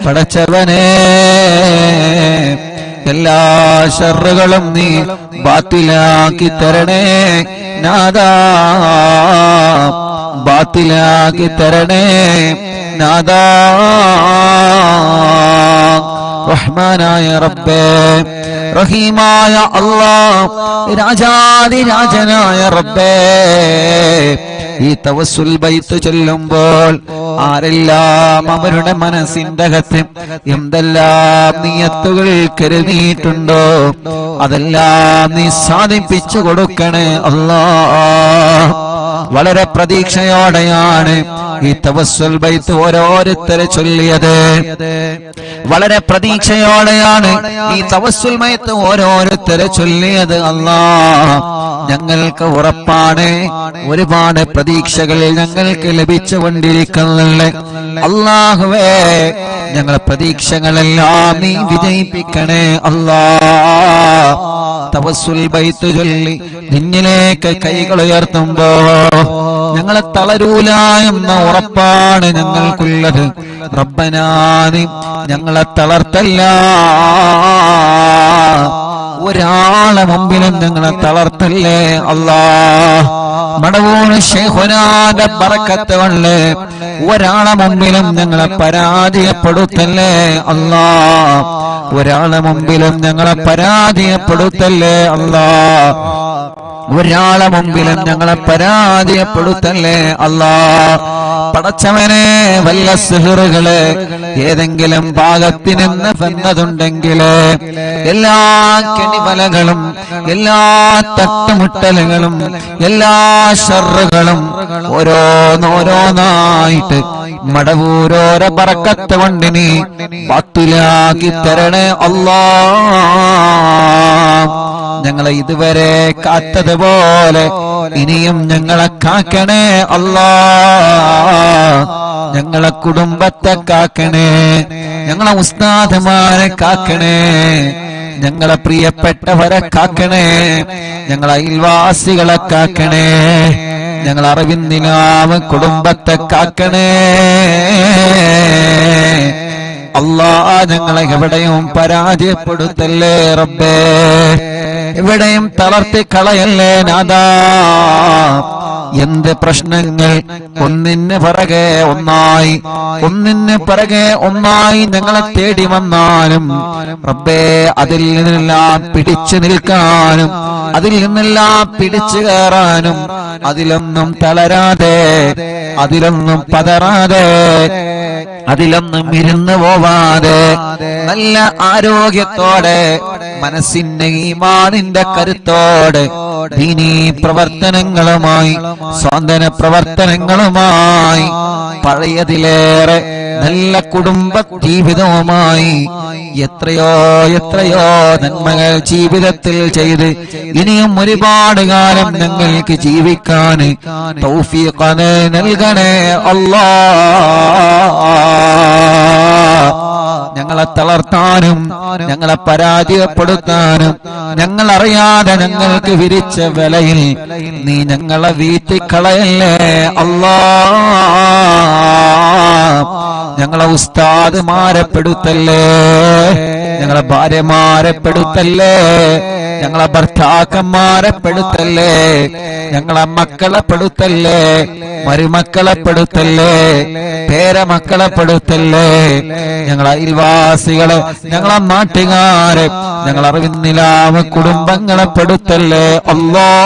പടച്ചവനേ എല്ലാ ശർറുകളും നീ ബാത്തിലാക്കി തരണേ നാദാ, ബാത്തിലാക്കി തരണേ നാദാ. റഹ്മാനായ റബ്ബേ, റഹീമായ അല്ലാഹ്, രാജാധിരാജനായ റബ്ബേ, ഈ തവസ്സുൽ ബൈത്ത് ചൊല്ലുമ്പോൾ ആരെല്ലാം അവരുടെ മനസ്സിന്റെ അകത്ത് എന്തെല്ലാം നിയത്തുകൾ കരുതിയിട്ടുണ്ടോ അതെല്ലാം നീ സാധിപ്പിച്ചു കൊടുക്കണേ അല്ലാഹ്. വളരെ പ്രതീക്ഷയോടെയാണ് ഈ തവസ്സുൽ ബൈത്ത് ഓരോരുത്തരെ ചൊല്ലിയത്. വളരെ പ്രതീക്ഷയോടെയാണ് ഈ തവസ്സുൽ ബൈത്ത് ഓരോരുത്തരെ ചൊല്ലിയത്. അല്ലാഹ്, ഞങ്ങൾക്ക് ഉറപ്പാണ് ഒരുപാട് പ്രതീക്ഷകൾ ഞങ്ങൾക്ക് ലഭിച്ചുകൊണ്ടിരിക്കുന്നുണ്ട്. അല്ലാഹുവേ, ഞങ്ങളെ പ്രതീക്ഷകളെല്ലാം നീ വിജയിപ്പിക്കണേ അല്ലാഹ്. തവസ്സുൽ ബൈത്ത് ചൊല്ലി നിന്നിലേക്ക് കൈകൾ ഉയർത്തുമ്പോ ഞങ്ങളെ തളരൂല എന്ന ഉറപ്പാണ് ഞങ്ങൾക്കുള്ളത്. റബ്ബനാ, നീ ഞങ്ങളെ തളർത്തല്ല, ഒരാളെ മുമ്പിലും ഞങ്ങളെ തളർത്തല്ലേ അല്ലാഹ്. മടവൂർ ശൈഖുനാന്റെ ബറക്കത്ത് കൊണ്ട് ഒരാളെ മുമ്പിലും ഞങ്ങളെ പരാജയപ്പെടുത്തല്ലേ അല്ലാഹ്. ഒരാളെ മുമ്പിലും ഞങ്ങളെ പരാജയപ്പെടുത്തല്ലേ അല്ലാഹ്. ഒരാളെ മുമ്പിലും ഞങ്ങളെ പരാജയപ്പെടുത്തല്ലേ അല്ലാഹ്. പടച്ചവനെ, വല്ല സിഹറുകള് ഏതെങ്കിലും ഭാഗത്തിനെന്ന് വന്നതുണ്ടെങ്കിൽ എല്ലാ കെണിവലകളും എല്ലാ തട്ടുമുട്ടലുകളും എല്ലാ ശർറുകളും ഓരോന്നോരോന്നായിട്ട് മടവൂരോര ബറക്കത്ത് കൊണ്ട് നീ ബാത്തിലാക്കി തരണേ അല്ലാഹ്. ഞങ്ങളെ ഇതുവരെ കാത്തതുപോലെ ഇനിയും ഞങ്ങളെ കാക്കണേ അല്ലാഹ്. ഞങ്ങളെ കുടുംബത്തെ കാക്കണേ, ഞങ്ങളെ ഉസ്താദുമാരെ കാക്കണേ, ഞങ്ങളെ പ്രിയപ്പെട്ടവരെ കാക്കണേ, ഞങ്ങളെ അയൽവാസികളെ കാക്കണേ, ഞങ്ങളെ അറിവിന്ദിനാവ് കുടുംബത്തെ കാക്കണേ അല്ലാഹ്. ഞങ്ങളെ എവിടെയും പരാജയപ്പെടുത്തല്ലേ റബ്ബേ, എവിടെയും തളർത്തി കളയല്ലേ നാദാ. എന്ത് പ്രശ്നങ്ങൾ ഒന്നിന് പിറകെ ഒന്നായി ഒന്നിന് പിറകെ ഒന്നായി ഞങ്ങളെ തേടി വന്നാലും റബ്ബേ, അതിൽ നിന്നെല്ലാം പിടിച്ചു നിൽക്കാനും അതിൽ നിന്നെല്ലാം പിടിച്ചു കയറാനും അതിലൊന്നും തളരാതെ അതിലൊന്നും പതറാതെ അതിലൊന്നും ഇരുന്നു പോവാതെ നല്ല ആരോഗ്യത്തോടെ മനസ്സിന്റെ ഈമാനിന്റെ കരുത്തോടെ ദീനീ പ്രവർത്തനങ്ങളുമായി സ്വാന്തന പ്രവർത്തനങ്ങളുമായി പഴയതിലേറെ നല്ല കുടുംബ ജീവിതവുമായി എത്രയോ എത്രയോ നന്മകൾ ജീവിതത്തിൽ ചെയ്ത് ഇനിയും ഒരുപാട് കാലം ഞങ്ങൾക്ക് ജീവിക്കാൻ തൗഫീഖ് നൽകണേ അല്ലാഹ്. ഞങ്ങളെ തളർത്താനും ഞങ്ങളെ പരാജയപ്പെടുത്താനും ഞങ്ങളറിയാതെ ഞങ്ങൾക്ക് വിരിച്ച വിലയിൽ നീ ഞങ്ങളെ വീഴ്ത്തിക്കളയല്ലേ അല്ലാഹ്. ഞങ്ങളെ ഉസ്താദുമാരെ പെടുത്തല്ലേ, ഞങ്ങളെ ഭാര്യമാരെ പെടുത്തല്ലേ, ഞങ്ങളെ ഭർത്താക്കന്മാരെ പെടുത്തല്ലേ, ഞങ്ങളെ മക്കളെ പെടുത്തല്ലേ, മരുമക്കളെ പെടുത്തല്ലേ, പേരമക്കളെ പെടുത്തല്ലേ, ഞങ്ങളെ അയൽവാസികളെ, ഞങ്ങളെ നാട്ടുകാരെ, ഞങ്ങളെ അറിവിന്നിലാവ് കുടുംബങ്ങളെ പെടുത്തല്ലേ അല്ലാഹുവേ.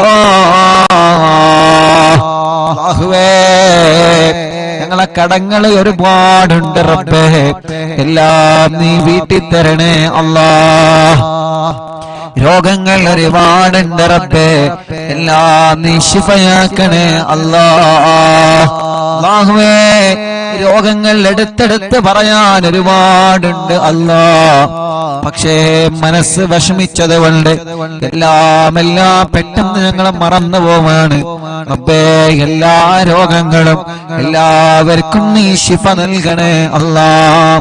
ഞങ്ങളെ കടങ്ങൾ ഒരുപാടുണ്ട് റബ്ബേ, എല്ലാം നീ വീട്ടി തരണേ അല്ലാഹ്. രോഗങ്ങൾ ഒരുപാടുണ്ട് റബ്ബേ, എല്ലാം നീ ശിഫയാക്കണേ അല്ലാഹുവേ. രോഗങ്ങൾ എടുത്തെടുത്ത് പറയാൻ ഒരുപാടുണ്ട് അല്ലാഹ്, പക്ഷേ മനസ്സ് വിഷമിച്ചത് കൊണ്ട് എല്ലാം പെട്ടെന്ന് ഞങ്ങളെ മറന്നു പോവാണ് റബ്ബേ. എല്ലാ രോഗങ്ങളും എല്ലാവർക്കും നീ ശിഫ നൽകണേ അല്ലാഹ്,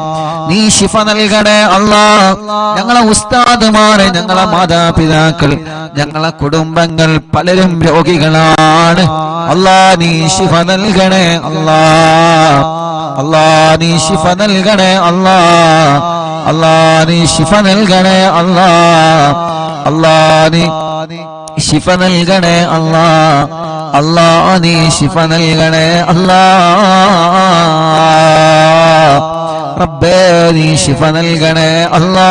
നീ ശിഫ നൽകണേ അല്ലാഹ്. ഞങ്ങളെ ഉസ്താദുമാരെ, ഞങ്ങളെ മാതാപിതാക്കൾ, ഞങ്ങളെ കുടുംബങ്ങൾ പലരും രോഗികളാണ് അല്ലാഹ്. നീ ശിഫ നൽകണേ അല്ലാഹ്, അല്ലാഹ് നീ ശിഫ നൽകണേ അല്ലാഹ്. അല്ലാ നീ ശിഫ നൽകണേ അല്ലാ. അല്ലാ നീ ശിഫ നൽകണേ അല്ലാ. അല്ലാ നീ ശിഫ നൽകണേ അല്ലാ. റബ്ബേ നീ ശിഫ നൽകണേ അല്ലാ.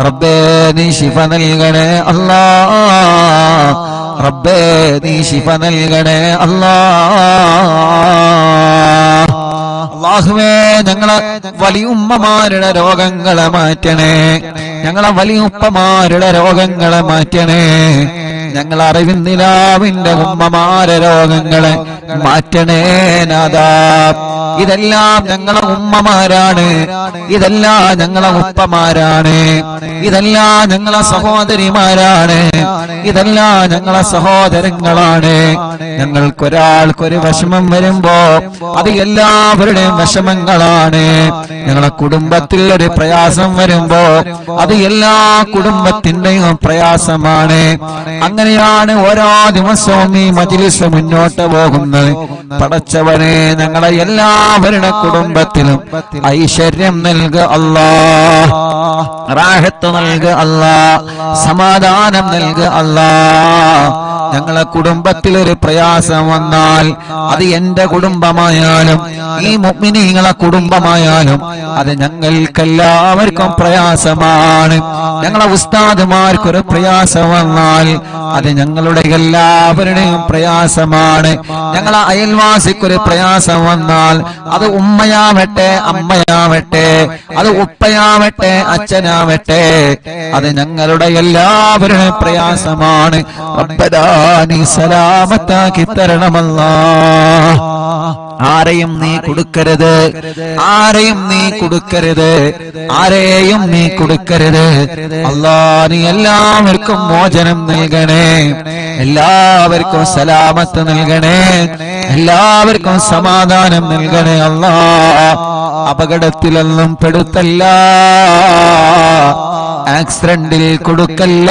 റബ്ബേ നീ ശിഫ നൽകണേ അല്ലാ. റബ്ബേ നീ ശിഫ നൽകണേ അല്ലാ. അല്ലാഹുവേ ഞങ്ങളെ വലിയുമ്മമാരുടെ രോഗങ്ങളെ മാറ്റണേ. ഞങ്ങളെ വലിയുപ്പമാരുടെ രോഗങ്ങളെ മാറ്റണേ. ഞങ്ങൾ അറിവിന്ദിലാവിന്റെ ഉമ്മമാരെ രോഗങ്ങളെ മാറ്റണേ നാഥാ. ഇതെല്ലാം ഞങ്ങളെ ഉമ്മമാരാണ്, ഇതെല്ലാം ഞങ്ങളെ ഉപ്പമാരാണ്, ഇതെല്ലാം ഞങ്ങളെ സഹോദരിമാരാണ്, ഇതെല്ലാം ഞങ്ങളെ സഹോദരങ്ങളാണ്. ഞങ്ങൾക്കൊരാൾക്കൊരു വിഷമം വരുമ്പോ അത് എല്ലാവരുടെയും വിഷമങ്ങളാണ്. ഞങ്ങളെ കുടുംബത്തിൽ ഒരു പ്രയാസം വരുമ്പോ അത് എല്ലാ കുടുംബത്തിന്റെയും പ്രയാസമാണ്. അങ്ങനെയാണ് ഓരോ ദിവസവും ഈ മജ്‌ലിസ് മുന്നോട്ട് പോകുന്നത്. പടച്ചവനെ ഞങ്ങളെ എല്ലാവരുടെ കുടുംബത്തിലും ഐശ്വര്യം നൽകുക അല്ലാ, റാഹത്ത് നൽകുക അല്ലാ, സമാധാനം നൽകുക അല്ലാ. ഞങ്ങളെ കുടുംബത്തിൽ ഒരു പ്രയാസം വന്നാൽ അത് എന്റെ കുടുംബമായാലും ഈ മുഅ്മിനീങ്ങളെ കുടുംബമായാലും അത് ഞങ്ങൾക്കെല്ലാവർക്കും പ്രയാസമാണ്. ഞങ്ങളെ ഉസ്താദുമാർക്കൊരു പ്രയാസം വന്നാൽ അത് ഞങ്ങളുടെ എല്ലാവരുടെയും പ്രയാസമാണ്. ഞങ്ങളെ അയൽവാസിക്കൊരു പ്രയാസം വന്നാൽ അത് ഉമ്മയാവട്ടെ അമ്മയാവട്ടെ, അത് ഉപ്പയാവട്ടെ അച്ഛനാവട്ടെ, അത് ഞങ്ങളുടെ എല്ലാവരുടെയും പ്രയാസമാണ്. റബ്ബനാ നീ സലാമത്താക്കി തരണമല്ലാ. ആരെയും നീ കൊടുക്കരുത്, ആരെയും നീ കൊടുക്കരുത്, ആരെയും നീ കൊടുക്കരുത്. അല്ലാ നീ എല്ലാവർക്കും മോചനം നൽകണേ, എല്ലാവർക്കും സലാമത്ത് നൽകണേ, എല്ലാവർക്കും സമാധാനം നൽകണേ. അല്ലാ അപകടത്തിലൊന്നും പെടുത്തല്ല, ആക്സിഡന്റിൽ കൊടുക്കല്ല.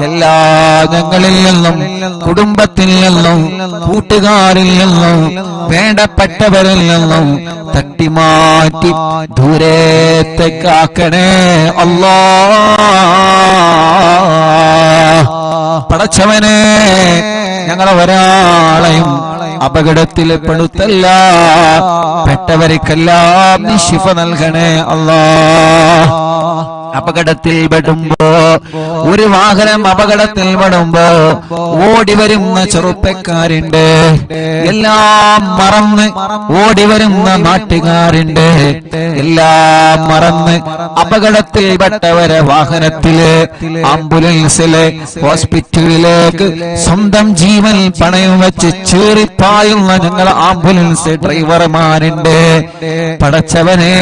എല്ലാ ഞങ്ങളിൽ നിന്നും കുടുംബത്തിൽ നിന്നും കൂട്ടുകാരിൽ നിന്നും വേണ്ടപ്പെട്ടവരിൽ നിന്നും തട്ടിമാറ്റി ദൂരത്തേക്കാക്കണേ അല്ലാ. പടച്ചവനെ ഞങ്ങളെ ഒരാളെയും അപകടത്തിൽ പെടുത്തല്ല, പെട്ടവർക്കെല്ലാം നീ ശിഫ നൽകണേ അല്ലാ. അപകടത്തിൽ പെടുമ്പോ, ഒരു വാഹനം അപകടത്തിൽ പെടുമ്പോ ഓടി വരുന്ന ചെറുപ്പക്കാരുണ്ട്, എല്ലാം മറന്ന് ഓടി വരുന്ന നാട്ടുകാരുണ്ട്, എല്ലാം മറന്ന് അപകടത്തിൽ പെട്ടവരെ വാഹനത്തില് ആംബുലൻസില് ഹോസ്പിറ്റലിലേക്ക് സ്വന്തം ജീവൻ പണയം വെച്ച് ചീറിപ്പായുന്ന ഞങ്ങൾ ആംബുലൻസ് ഡ്രൈവർമാരുണ്ട്. പടച്ചവനെ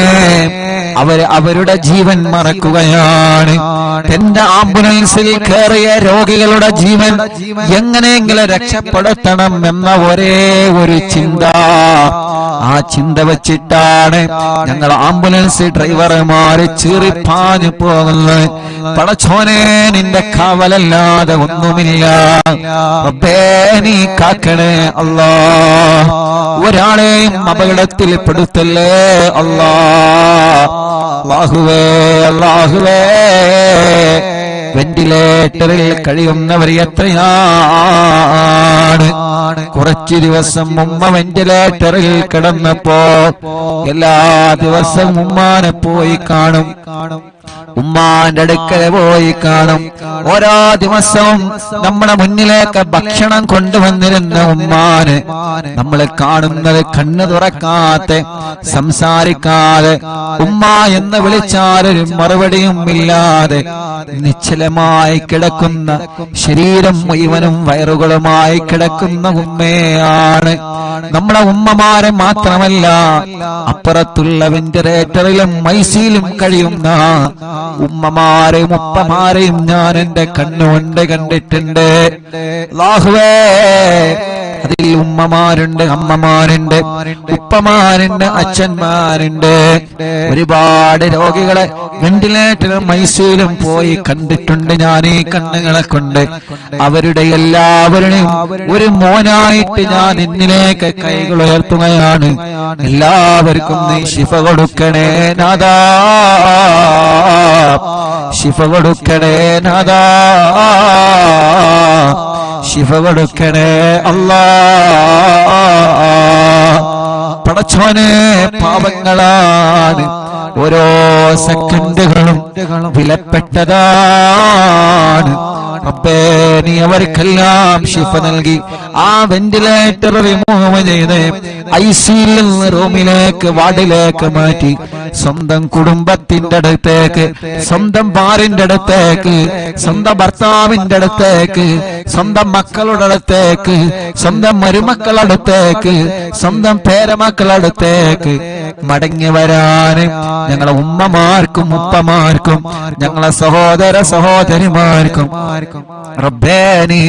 അവരുടെ ജീവൻ മറക്കുകയാണ്. എന്റെ ആംബുലൻസിൽ കയറിയ രോഗികളുടെ ജീവൻ എങ്ങനെയെങ്കിലും രക്ഷപ്പെടുത്തണം എന്ന ഒരേ ഒരു ചിന്ത, ആ ചിന്ത വെച്ചിട്ടാണ് ഞങ്ങൾ ആംബുലൻസ് ഡ്രൈവർമാര് ചീറിപ്പാഞ്ഞു പോകുന്നത്. പടച്ചോനെ നിന്റെ കാവലല്ലാതെ ഒന്നുമില്ല. റബ്ബേ നീ കാക്കണേ അല്ലാ. ഒരാളെയും അപകടത്തിൽ പെടുത്തല്ലേ അല്ലാ. അല്ലാഹുവേ അല്ലാഹുവേ, വെന്റിലേറ്ററിൽ കഴിയുന്നവർ എത്രയാണ്. കുറച്ചു ദിവസം ഉമ്മ വെന്റിലേറ്ററിൽ കിടന്നപ്പോ എല്ലാ ദിവസവും ഉമ്മാനെ പോയി കാണും, ഉമ്മാന്റെ അടുക്കൽ പോയി കാണും. ഓരോ ദിവസവും നമ്മുടെ മുന്നിലേക്ക് ഭക്ഷണം കൊണ്ടുവന്നിരുന്ന ഉമ്മാന് നമ്മൾ കാണുന്നത് കണ്ണു തുറക്കാതെ സംസാരിക്കാതെ ഉമ്മ എന്ന് വിളിച്ചാലൊരു മറുപടിയും ഇല്ലാതെ നിശ്ചലമായി കിടക്കുന്ന, ശരീരം മുഴുവനും വയറുകളുമായി കിടക്കുന്ന ഉമ്മയാണ്. നമ്മളെ ഉമ്മമാരെ മാത്രമല്ല, അപ്പുറത്തുള്ള വെന്റിലേറ്ററിലും ഐസിയിലും കഴിയുന്ന ഉമ്മമാരെയും ഉപ്പമാരെയും ഞാൻ എന്റെ കണ്ണുകൊണ്ട് കണ്ടിട്ടുണ്ട്. അല്ലാഹുവേ അതിൽ ഉമ്മമാരുണ്ട്, അമ്മമാരുണ്ട്, ഉപ്പമാരുണ്ട്, അച്ഛന്മാരുണ്ട്. ഒരുപാട് രോഗികളെ വെന്റിലേറ്ററിലും ഐസിയുലും പോയി കണ്ടിട്ടുണ്ട് ഞാൻ ഈ കണ്ണുകളെ കൊണ്ട്. അവരുടെ എല്ലാവരുടെയും ഒരു മോനായിട്ട് ഞാൻ നിന്നിലേക്ക് കൈകൾ ഉയർത്തുകയാണ്. എല്ലാവർക്കും നീ ശിഫ കൊടുക്കണേ നാഥാ, ശിഫ കൊടുക്കണേ നാഥാ, ശിഫ കൊടുക്കണേ അല്ലാഹ്. പടച്ചോനെ, പാപങ്ങളാണ്, ഓരോ സെക്കൻഡുകളും വിലപ്പെട്ടതാണ്. റബ്ബേ, നീ അവർക്കെല്ലാം ശിഫ നൽകി ആ വെന്റിലേറ്റർ റിമൂവ് ചെയ്ത് ഐസിയിൽ റൂമിലേക്ക്, വാർഡിലേക്ക് മാറ്റി സ്വന്തം കുടുംബത്തിന്റെ അടുത്തേക്ക്, സ്വന്തം ഭാര്യന്റെ അടുത്തേക്ക്, സ്വന്തം ഭർത്താവിന്റെ അടുത്തേക്ക്, സ്വന്തം മക്കളുടെ അടുത്തേക്ക്, സ്വന്തം മരുമക്കളുടെ അടുത്തേക്ക്, സ്വന്തം പേരമക്കളുടെ അടുത്തേക്ക് മടങ്ങി വരാനും ഞങ്ങളെ ഉമ്മമാർക്കും ഉപ്പമാർക്കും ഞങ്ങളെ സഹോദര സഹോദരിമാർക്കും റബ്ബേ നീ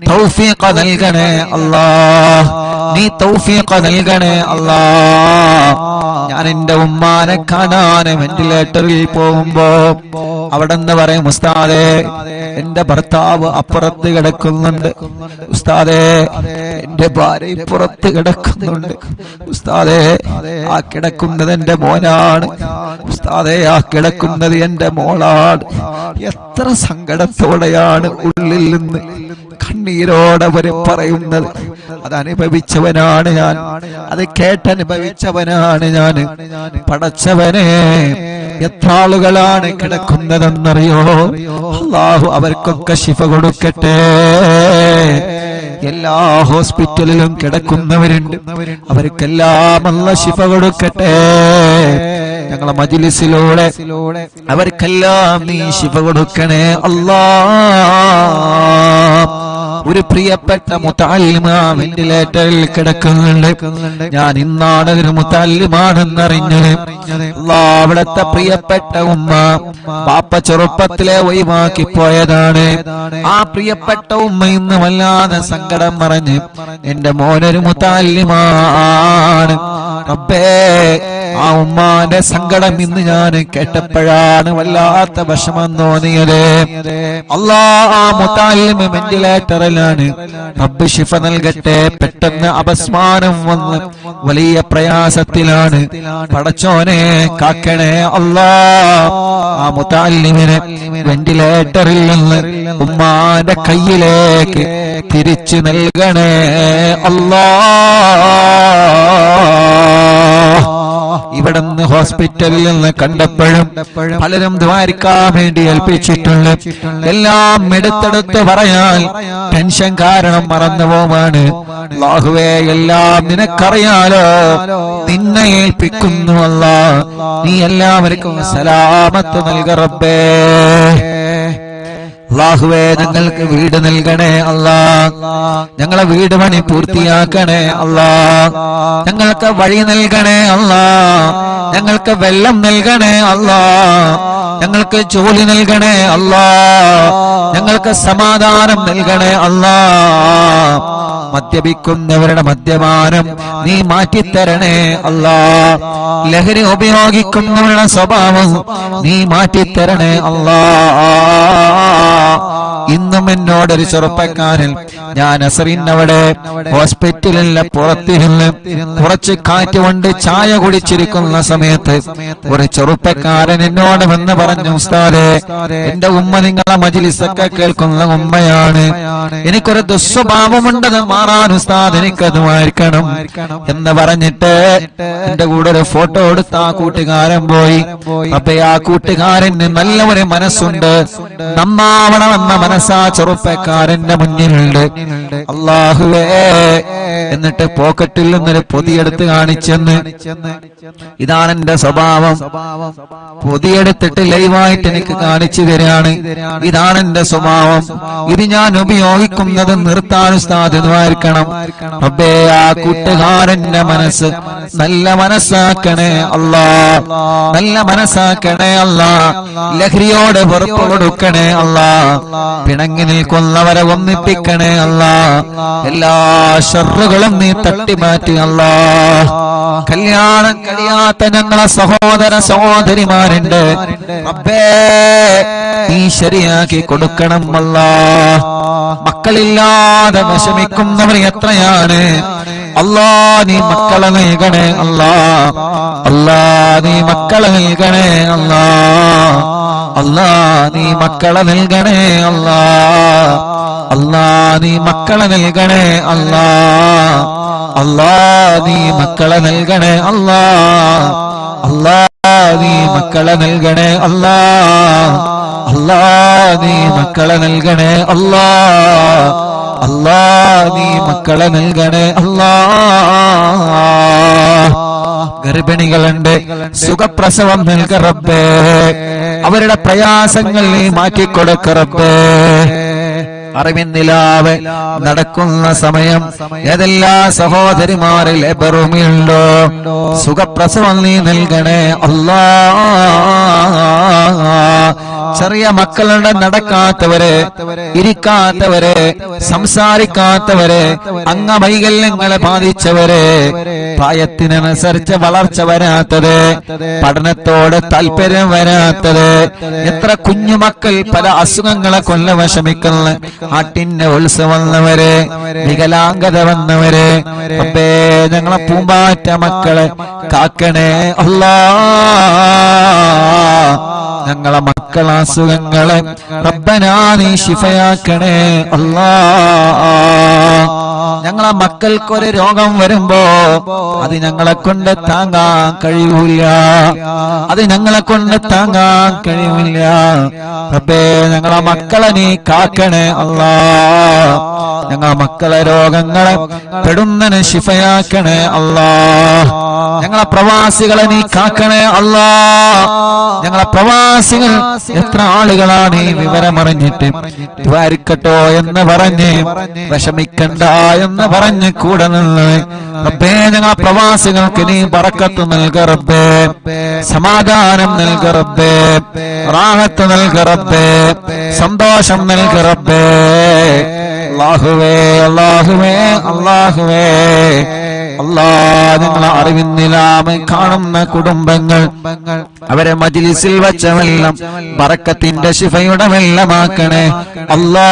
തൗഫീഖ് നൽകണേ അല്ലാഹ്, നീ തൗഫീഖ് നൽകണേ അല്ലാഹ്. ഞാൻ എന്റെ ഉമ്മാനെ കാണാൻ വെന്റിലേറ്ററിൽ പോകുമ്പോ അവിടെ നിന്ന് പറയും, ഉസ്താദേ എന്റെ ഭർത്താവ് അപ്പുറത്ത് കിടക്കുന്നുണ്ട്, ഉസ്താദേ എന്റെ ഭാര്യ പുറത്ത് കിടക്കുന്നുണ്ട്, ഉസ്താദേ ആ കിടക്കുന്നത് എന്റെ മോനാണ്, ഉസ്താദേ ആ കിടക്കുന്നത് എന്റെ മോളാണ്. എത്ര സങ്കടത്തോടെയാണ് ഉള്ളിൽ നിന്ന് കണ്ണീരോടെ അവര് പറയുന്നത്. അതനുഭവിച്ചവനാണ് ഞാൻ, അത് കേട്ടനുഭവിച്ചവനാണ് ഞാൻ. പടച്ചവനെ, എത്ര ആളുകളാണ് കിടക്കുന്നതെന്നറിയോ? അല്ലാഹു അവർക്കൊക്കെ ശിഫ കൊടുക്കട്ടെ. എല്ലാ ഹോസ്പിറ്റലിലും കിടക്കുന്നവരുണ്ട്, അവർക്കെല്ലാം അല്ലാഹു ശിഫ കൊടുക്കട്ടെ. ഞങ്ങളെ മജ്‌ലിസിലൂടെ അവർക്കെല്ലാം നീ ശിഫ കൊടുക്കണേ അല്ലാഹ്. ഒരു പ്രിയപ്പെട്ട മുതഅല്ലിമ വെന്റിലേറ്ററിൽ കിടക്കുന്നുണ്ട്. ഞാൻ ഇന്നാണ് ഒരു മുതഅല്ലിമാണെന്നറിഞ്ഞത്. അല്ലാഹ്, അവിടുത്തെ പ്രിയപ്പെട്ട ഉമ്മ ബാപ്പ ചെറുപ്പത്തിലെ ഒഴിവാക്കി പോയതാണ്. ആ പ്രിയപ്പെട്ട ഉമ്മ ഇന്ന് വല്ലാതെ സങ്കടം പറഞ്ഞ് എന്റെ മോനൊരു മുതഅല്ലിമാണ്. റബ്ബേ, ആ ഉമ്മാന്റെ സങ്കടം ഇന്ന് ഞാൻ കേട്ടപ്പോഴാണ് വല്ലാത്ത വിഷമം തോന്നിയത്. അല്ലാഹ്, ആ മുതഅല്ലിമ വെന്റിലേറ്ററിലാണ്. റബ്ബ് ശിഫ നൽകട്ടെ. പെട്ടെന്ന് അപസ്മാരം വന്ന് വലിയ പ്രയാസത്തിലാണ്. പടച്ചോനെ കാക്കണേ അല്ലാഹ്. ആ മുതഅല്ലിമിനെ വെന്റിലേറ്ററിൽ നിന്ന് ഉമ്മാന്റെ കയ്യിലേക്ക് തിരിച്ചു നൽകണേ അല്ലാഹ്. ഇവിടുന്ന് ഹോസ്പിറ്റലിൽ നിന്ന് കണ്ടപ്പോഴും പലരും ദ്വാരിക്കാൻ വേണ്ടി ഏൽപ്പിച്ചിട്ടുണ്ട്. എല്ലാം എടുത്തെടുത്ത് പറയാൻ ടെൻഷൻ കാരണം മറന്നുപോവാണ്. അല്ലാഹുവേ, എല്ലാം നിനക്കറിയാലോ, നിന്നെ ഏൽപ്പിക്കുന്നു അല്ലാഹ്. നീ എല്ലാവർക്കും സലാമത്ത് നൽക റബ്ബേ. അല്ലാഹുവേ, ഞങ്ങൾക്ക് വീട് നൽകണേ അല്ലാഹ്. ഞങ്ങളെ വീട് പണി പൂർത്തിയാക്കണേ അല്ലാഹ്. ഞങ്ങൾക്ക് വഴി നൽകണേ അല്ലാഹ്. ഞങ്ങൾക്ക് വെള്ളം നൽകണേ അല്ലാഹ്. ഞങ്ങൾക്ക് ജോലി നൽകണേ അല്ലാഹ്. ഞങ്ങൾക്ക് സമാധാനം നൽകണേ അല്ലാഹ്. മദ്യപിക്കുന്നവരുടെ മദ്യപാനം നീ മാറ്റിത്തരണേ അല്ലാഹ്. ലഹരി ഉപയോഗിക്കുന്നവരുടെ സ്വഭാവം നീ മാറ്റിത്തരണേ അല്ലാഹ്. ഇന്നും എന്നോടൊരു ചെറുപ്പക്കാരൻ, ഞാൻ അസറിനവിടെ ഹോസ്പിറ്റലിലെ പുറത്തിരുന്ന് കുറച്ച് കാറ്റ് കൊണ്ട് ചായ കുടിച്ചിരിക്കുന്ന സമയത്ത് ഒരു ചെറുപ്പക്കാരൻ എന്നോട് വന്ന് പറഞ്ഞു, ഉസ്താദേ, എന്റെ ഉമ്മ നിങ്ങളെ മജ്‌ലിസൊക്കെ കേൾക്കുന്ന ഉമ്മയാണ്, എനിക്കൊരു ദുസ്വഭാവമുണ്ടെന്ന് മാറാൻ ഉസ്താദ് എനിക്കത് മാറ്റണം എന്ന് പറഞ്ഞിട്ട് എന്റെ കൂടെ ഒരു ഫോട്ടോ എടുത്ത് ആ കൂട്ടുകാരൻ പോയി. അപ്പൊ ആ കൂട്ടുകാരന് നല്ല ഒരു മനസ്സുണ്ട്, നന്നാവണമെന്ന മനസ്സാ ചെറുപ്പക്കാരന്റെ മുന്നിലുണ്ട്. അല്ലാഹുവേ, എന്നിട്ട് പോക്കറ്റിൽ നിന്നൊരു പൊതിയെടുത്ത് കാണിച്ചെന്ന്, ഇതാണ് എന്റെ സ്വഭാവം. പൊതിയെടുത്തിട്ട് ലൈവായിട്ട് എനിക്ക് കാണിച്ചു തരാണ്, ഇതാണ് എന്റെ സ്വഭാവം, ഇത് ഞാൻ ഉപയോഗിക്കുന്നത് നിർത്താൻ ഉസ്താദ് ദ്വാരിക്കണം. റബ്ബേ, ആ കൂട്ടുകാരന്റെ മനസ്സ് നല്ല മനസ്സാക്കണേ അല്ലാഹ്, നല്ല മനസ്സാക്കണേ അല്ലാഹ്. ലഹരിയോട് വെറുപ്പ് കൊടുക്കണേ അല്ലാഹ്. പിണങ്ങി നിൽക്കുന്നവരെ ഒന്നിപ്പിക്കണേ അല്ലാ. എല്ലാ ശർറുകളും നീ തട്ടിമാറ്റി അല്ലാ. കല്യാണം കഴിയാത്ത ഞങ്ങളെ സഹോദര സഹോദരിമാരുണ്ട് റബ്ബേ, നീ ശരിയാക്കി കൊടുക്കണം അല്ലാ. മക്കളില്ലാതെ വിഷമിക്കുന്നവർ എത്രയാണ് അല്ലാ. നീ മക്കളെ നൽകണേ അല്ലാ. അല്ലാ നീ മക്കളെ നൽകണേ അല്ലാ. അല്ലാ നീ മക്കളെ നൽകണേ അല്ലാ. അല്ലാ നീ മക്കളെ നൽകണേ അല്ലാ. അല്ലാ നീ മക്കളെ നൽകണേ അല്ലാ. അല്ലാ നീ മക്കളെ നൽകണേ അല്ലാ. അല്ലാ നീ മക്കളെ നൽകണേ അല്ലാ. അല്ലാ നീ മക്കളെ നൽകണേ അല്ലാ. ഗർഭിണികളുണ്ട്, സുഖപ്രസവം നൽക റബ്ബേ. അവരുടെ പ്രയാസങ്ങൾ നീ മാറ്റിക്കൊടുക്ക റബ്ബേ. അറിവിന്നിലാവ് നടക്കുന്ന സമയം ഏതെല്ലാ സഹോദരിമാരിൽ ലേബറുമിയുണ്ടോ സുഖപ്രസവം നീ നൽകണേ അല്ലാ. ചെറിയ മക്കളുടെ നടക്കാത്തവരെ, ഇരിക്കാത്തവരെ, സംസാരിക്കാത്തവരെ, അംഗവൈകല്യങ്ങളെ ബാധിച്ചവരെ, പ്രായത്തിനനുസരിച്ച് വളർച്ച വരാത്തത്, പഠനത്തോട് താല്പര്യം വരാത്തത്, എത്ര കുഞ്ഞുമക്കൾ പല അസുഖങ്ങളെ കൊല്ല വിഷമിക്കുന്ന ആട്ടിന്റെ ഉത്സവം വന്നവരെ, വികലാംഗത വന്നവരെ, റബ്ബേ ഞങ്ങളെ പൂമ്പാറ്റ മക്കളെ കാക്കണേ അല്ലാ. ഞങ്ങളെ മക്കളെ അസുഖങ്ങളെ റബ്ബനാ നീ ശിഫയാക്കണേ അല്ലാ. ഞങ്ങളെ മക്കൾക്കൊരു രോഗം വരുമ്പോ അത് ഞങ്ങളെ കൊണ്ട് താങ്ങാൻ കഴിയൂല. അത് ഞങ്ങളെ കൊണ്ട് താങ്ങാൻ കഴിയൂല. റബ്ബേ ഞങ്ങളെ മക്കളെ നീ കാക്കണേ അല്ലാ. ഞങ്ങളെ മക്കളെ രോഗങ്ങളെ പെടുന്നതിന് ശിഫയാക്കണേ അല്ലാ. ഞങ്ങളെ പ്രവാസികളെ നീ കാക്കണേ അല്ലാ. ഞങ്ങളെ പ്രവാസികൾ എത്ര ആളുകളാണ് ഈ വിവരമറിഞ്ഞിട്ട് ദ്വാരിക്കട്ടോ എന്ന് പറഞ്ഞ് വിഷമിക്കണ്ട എന്ന് പറഞ്ഞ് കൂടെ നിന്ന് റബ്ബേ ഞങ്ങളെ പ്രവാസികൾക്ക് നീ ബറക്കത്ത് നൽക റബ്ബേ. സമാധാനം നൽക റബ്ബേ. റാഹത്ത് നൽക റബ്ബേ. സന്തോഷം നൽക റബ്ബേ. അല്ലാഹുവേ അല്ലാഹുവേ അല്ലാഹുവേ അല്ലാ. നിങ്ങളെ അറിവിന്നിലാമ കാണുന്ന കുടുംബങ്ങൾ അവരെ മജ്ലിസിൽ വച്ച വെള്ളം ബറക്കത്തിന്റെ ശിഫയുടെ വെള്ളമാക്കണേ അല്ലാ.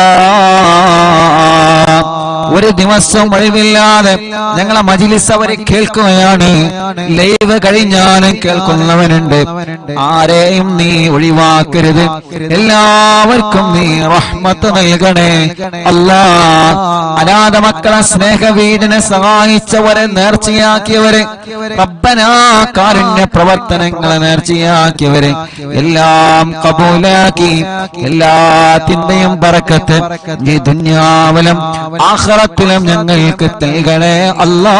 ഒരു ദിവസം ഒഴിവില്ലാതെ ഞങ്ങളെ മജ്ലിസ് അവരെ കേൾക്കുകയാണ്. ലൈവ് കഴിഞ്ഞാലും കേൾക്കുന്നവനുണ്ട്. ആരെയും നീ ഒഴിവാക്കരുത്. എല്ലാവർക്കും നീ റഹ്മത്ത് നൽകണേ അല്ലാ. അനാഥ മക്കളെ സ്നേഹവീടിനെ സഹായിച്ചവരെ, നേർച്ചയാക്കിയവരെ, റബ്ബനാ കാരുണ്യ പ്രവർത്തനങ്ങളെ നേർച്ചയാക്കിയവരെ എല്ലാം കബൂലാക്കി എല്ലാത്തിന്റെയും ബറക്കത്ത് ഈ ദുനിയാവിലും ആഖിറത്തിലും ഞങ്ങൾക്ക് നൽകണേ അല്ലാ.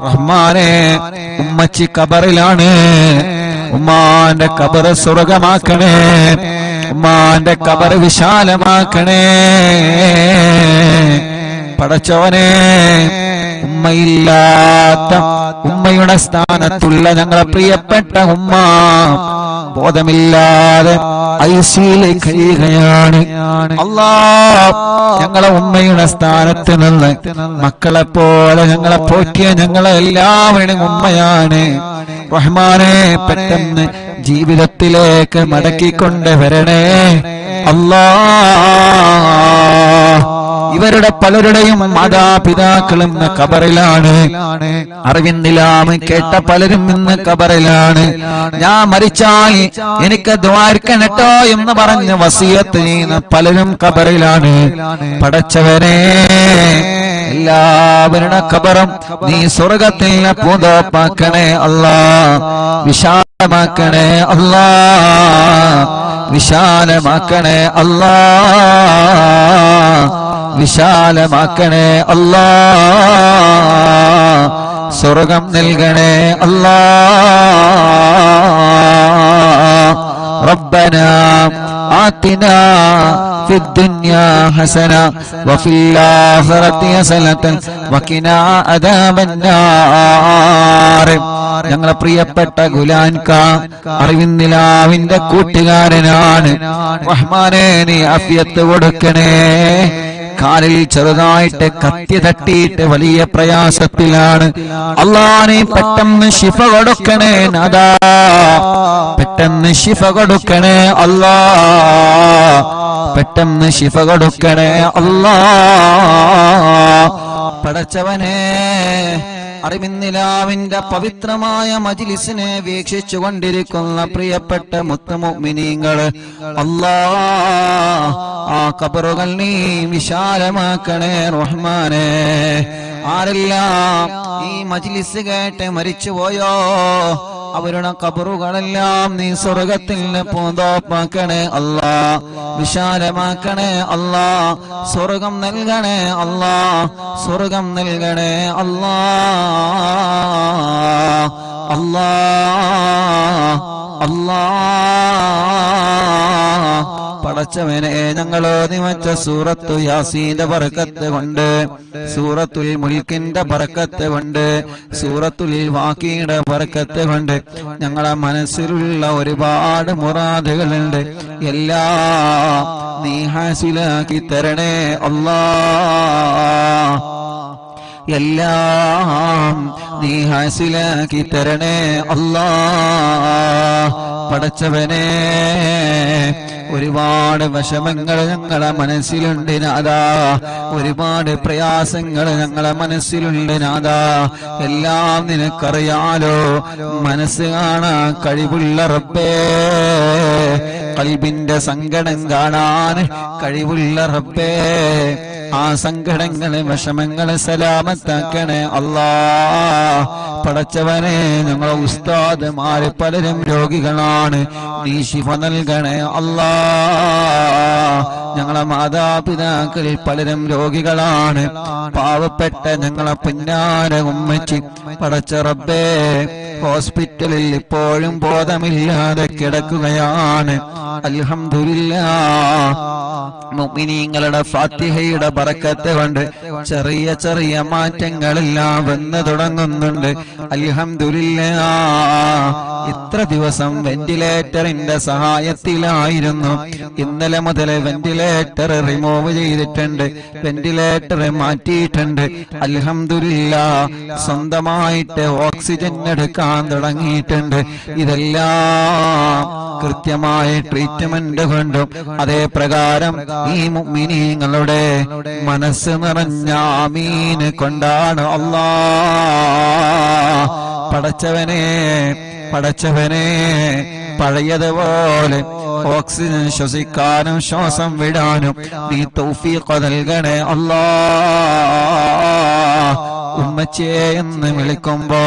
റഹ്മാനേ, ഉമ്മച്ചി ഖബറിലാണ്. ഉമ്മാന്റെ ഖബർ സ്വർഗമാക്കണേ. ഉമ്മാന്റെ ഖബർ വിശാലമാക്കണേ. പടച്ചോനെ, ഉമ്മയില്ലാത്ത ഉമ്മയുടെ സ്ഥാനത്തുള്ള ഞങ്ങളെ പ്രിയപ്പെട്ട ഉമ്മ ബോധമില്ലാതെ ഐസിയിലേക്ക് കഴിയുകയാണ് അല്ലാ. ഞങ്ങളെ ഉമ്മയുടെ സ്ഥാനത്ത് നിന്ന് മക്കളെ പോലെ ഞങ്ങളെ പോറ്റിയ ഞങ്ങളെ എല്ലാവരുടെയും ഉമ്മയാണ്. റഹ്മാനെ, പെട്ടെന്ന് ജീവിതത്തിലേക്ക് മടക്കിക്കൊണ്ട് വരണേ അല്ലാ. ഇവരുടെ പലരുടെയും മാതാപിതാക്കളും ഇന്ന് ഖബറിലാണ്. അറിവിന്നിലാമ കേട്ട പലരും ഇന്ന് ഖബറിലാണ്. ഞാൻ മരിച്ചാൽ എനിക്ക് ദ്വാരക്കണട്ടോ എന്ന് പറഞ്ഞ് വസിയത്ത് ചെയ്യുന്ന പലരും ഖബറിലാണ്. പടച്ചവനെ, എല്ലാവരുടെ ഖബറും നീ സ്വർഗത്തിൽ പൂന്തോപ്പാക്കണേ അല്ലാ. വിശാലമാക്കണേ അല്ലാ. വിശാലമാക്കണേ അല്ലാ. വിശാലമാക്കണേ അല്ലാ. സ്വർഗം നൽകണേ അല്ലാ. റബ്ബനാ ആതിനാ في الدنيا حسنة وفي الآخرة حسنة وقنا عذاب النار. ഞങ്ങളെ പ്രിയപ്പെട്ട ഗുലാൻക അറിവിന്നിലാവിന്റെ കൂട്ടുകാരനാണ്. റഹ്മാനെ നീ ആഫിയത്ത് കൊടുക്കണേ. കാലിൽ ചെറുതായിട്ട് കത്തി തട്ടിയിട്ട് വലിയ പ്രയാസത്തിലാണ്. അല്ലാഹ് നീ പെട്ടെന്ന് ശിഫ കൊടുക്കണേ നാദാ, പെട്ടെന്ന് ശിഫ കൊടുക്കണേ അല്ലാഹ്, പെട്ടെന്ന് ശിഫ കൊടുക്കണേ അല്ലാഹ്. പടച്ചവനെ അറിവിന്നിലാവിന്റെ പവിത്രമായ മജ്ലിസിനെ വീക്ഷിച്ചു കൊണ്ടിരിക്കുന്ന പ്രിയപ്പെട്ട മുത്തുമുഅ്മിനീങ്ങള്, അല്ലാഹ് ആ ഖബറുകൾ നീ വിശാലമാക്കണേ റഹ്മാനേ. ആരെല്ലാം ഈ മജ്ലിസ് കേട്ട് മരിച്ചുപോയോ അവരുടെ ഖബറുകളെല്ലാം നീ സ്വർഗത്തിൽ പൂന്തോപ്പാക്കണേ അല്ലാഹ്, വിശാലമാക്കണേ അല്ലാഹ്, സ്വർഗം നൽകണേ അല്ലാഹ്, സ്വർഗം നൽകണേ അല്ലാഹ്, അല്ലാഹ്, അല്ലാഹ്. പടച്ചവനെ ഞങ്ങളോ നിമച്ച സൂറത്തു യാസീന്റെ ബറക്കത്ത് കൊണ്ട്, സൂറത്തുൽ മുൽക്കിന്റെ ബറക്കത്ത് കൊണ്ട്, സൂറത്തുൽ വാഖിയുടെ ബറക്കത്ത് കൊണ്ട് ഞങ്ങളെ മനസ്സിലുള്ള ഒരുപാട് മുറാദുകളുണ്ട്. എല്ലാം നീ ഹാസിലാക്കി തരണേ അല്ലാഹ്, എല്ലാം നീ ഹാസിലാക്കി തരണേ അല്ലാഹ്. പടച്ചവനെ ഒരുപാട് വിഷമങ്ങൾ ഞങ്ങളെ മനസ്സിലുണ്ട് നാദാ, ഒരുപാട് പ്രയാസങ്ങൾ ഞങ്ങളെ മനസ്സിലുണ്ട് നാദാ. എല്ലാം നിനക്കറിയാലോ, മനസ്സ് കാണാൻ കഴിവുള്ള റബ്ബേ, ഖൽബിന്റെ സങ്കടം കാണാൻ കഴിവുള്ള റബ്ബേ, ആ സങ്കടങ്ങളെ വിഷമങ്ങളെ സലാമത്താക്കണേ അല്ലാഹ്. പടച്ചവനെ ഞങ്ങളെ ഉസ്താദുമാര് പലരും രോഗികളാണ്, നീ ശിഫ നൽകണേ അല്ലാഹ്. ഞങ്ങളെ മാതാപിതാക്കളിൽ പലരും രോഗികളാണ്, പാവപ്പെട്ട ഞങ്ങളെ പിന്നാര ഉമ്മച്ചി പടച്ച റബ്ബേ ഹോസ്പിറ്റലിൽ ഇപ്പോഴും ബോധമില്ലാതെ കിടക്കുകയാണ്. അൽഹംദുലില്ലാഹ് മുഅ്മിനീങ്ങളുടെ ഫാത്തിഹയുടെ ബറക്കത്ത് കൊണ്ട് ചെറിയ ചെറിയ മാറ്റങ്ങളെല്ലാം വന്നു തുടങ്ങുന്നുണ്ട്. അൽഹംദുലില്ലാഹ് ഇത്ര ദിവസം വെന്റിലേറ്ററിന്റെ സഹായത്തിലായിരുന്നു. ഇന്നലെ മുതൽ വെന്റിലേറ്റർ റിമൂവ് ചെയ്തിട്ടുണ്ട്, വെന്റിലേറ്റർ മാറ്റിയിട്ടുണ്ട്. അൽഹംദുലില്ലാഹ് സ്വന്തമായിട്ട് ഓക്സിജൻ എടുക്കാൻ തുടങ്ങിയിട്ടുണ്ട്. ഇതെല്ലാം കൃത്യമായ ട്രീറ്റ്മെന്റ് കൊണ്ടും അതേ പ്രകാരം ഈ മുഅ്മിനീങ്ങളുടെ മനസ്സ് നിറഞ്ഞ ആമീൻ കൊണ്ടാണ് അല്ലാഹ്. പടച്ചവനെ പടച്ചവനെ പഴയതുപോലെ ഓക്സിജൻ ശ്വസിക്കാനും ശ്വാസം വിടാനും നീ തൗഫീഖ് നൽകണേ അല്ലാഹ്. ഉമ്മച്ചേ എന്ന് വിളിക്കുമ്പോ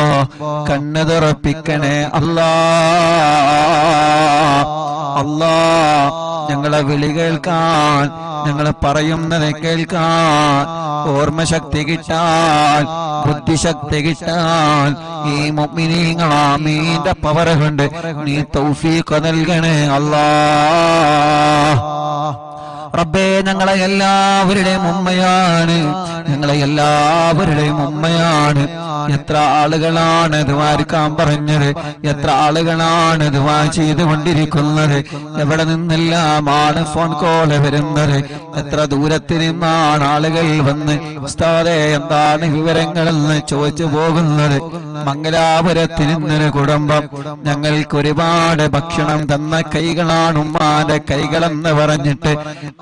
കണ്ണ് തുറപ്പിക്കണേ അല്ലാഹ്. അല്ലാഹ് ഞങ്ങളെ വിളി കേൾക്കാൻ, ഞങ്ങളെ പറയുന്നത് കേൾക്കാൻ ഓർമ്മശക്തി കിട്ടാൻ, ബുദ്ധിശക്തി കിട്ടാൻ ഈ മുഅ്മിനീങ്ങൾ ആമീന്റെ പവർ കൊണ്ട് നീ തൗഫീഖ് നൽകണേ അല്ലാഹ്. റബ്ബേ ഞങ്ങളെ എല്ലാവരുടെയും ഉമ്മയാണ്, ഞങ്ങളെ എല്ലാവരുടെയും ഉമ്മയാണ്. എത്ര ആളുകളാണ് ദ്വാരക്കാൻ പറഞ്ഞത്, എത്ര ആളുകളാണ് ദ്വാ ചെയ്തുകൊണ്ടിരിക്കുന്നത്, എവിടെ നിന്നെല്ലാമാണ് ഫോൺ കോള് വരുന്നത്, എത്ര ദൂരത്തിൽ നിന്നാണ് ആളുകൾ വന്ന് ഉസ്താദേ എന്താണ് വിവരങ്ങളെന്ന് ചോദിച്ചു പോകുന്നത്. മംഗലാപുരത്തിൽ നിന്നൊരു കുടുംബം ഞങ്ങൾക്ക് ഒരുപാട് ഭക്ഷണം തന്ന കൈകളാണ് ഉമ്മാന്റെ കൈകളെന്ന് പറഞ്ഞിട്ട്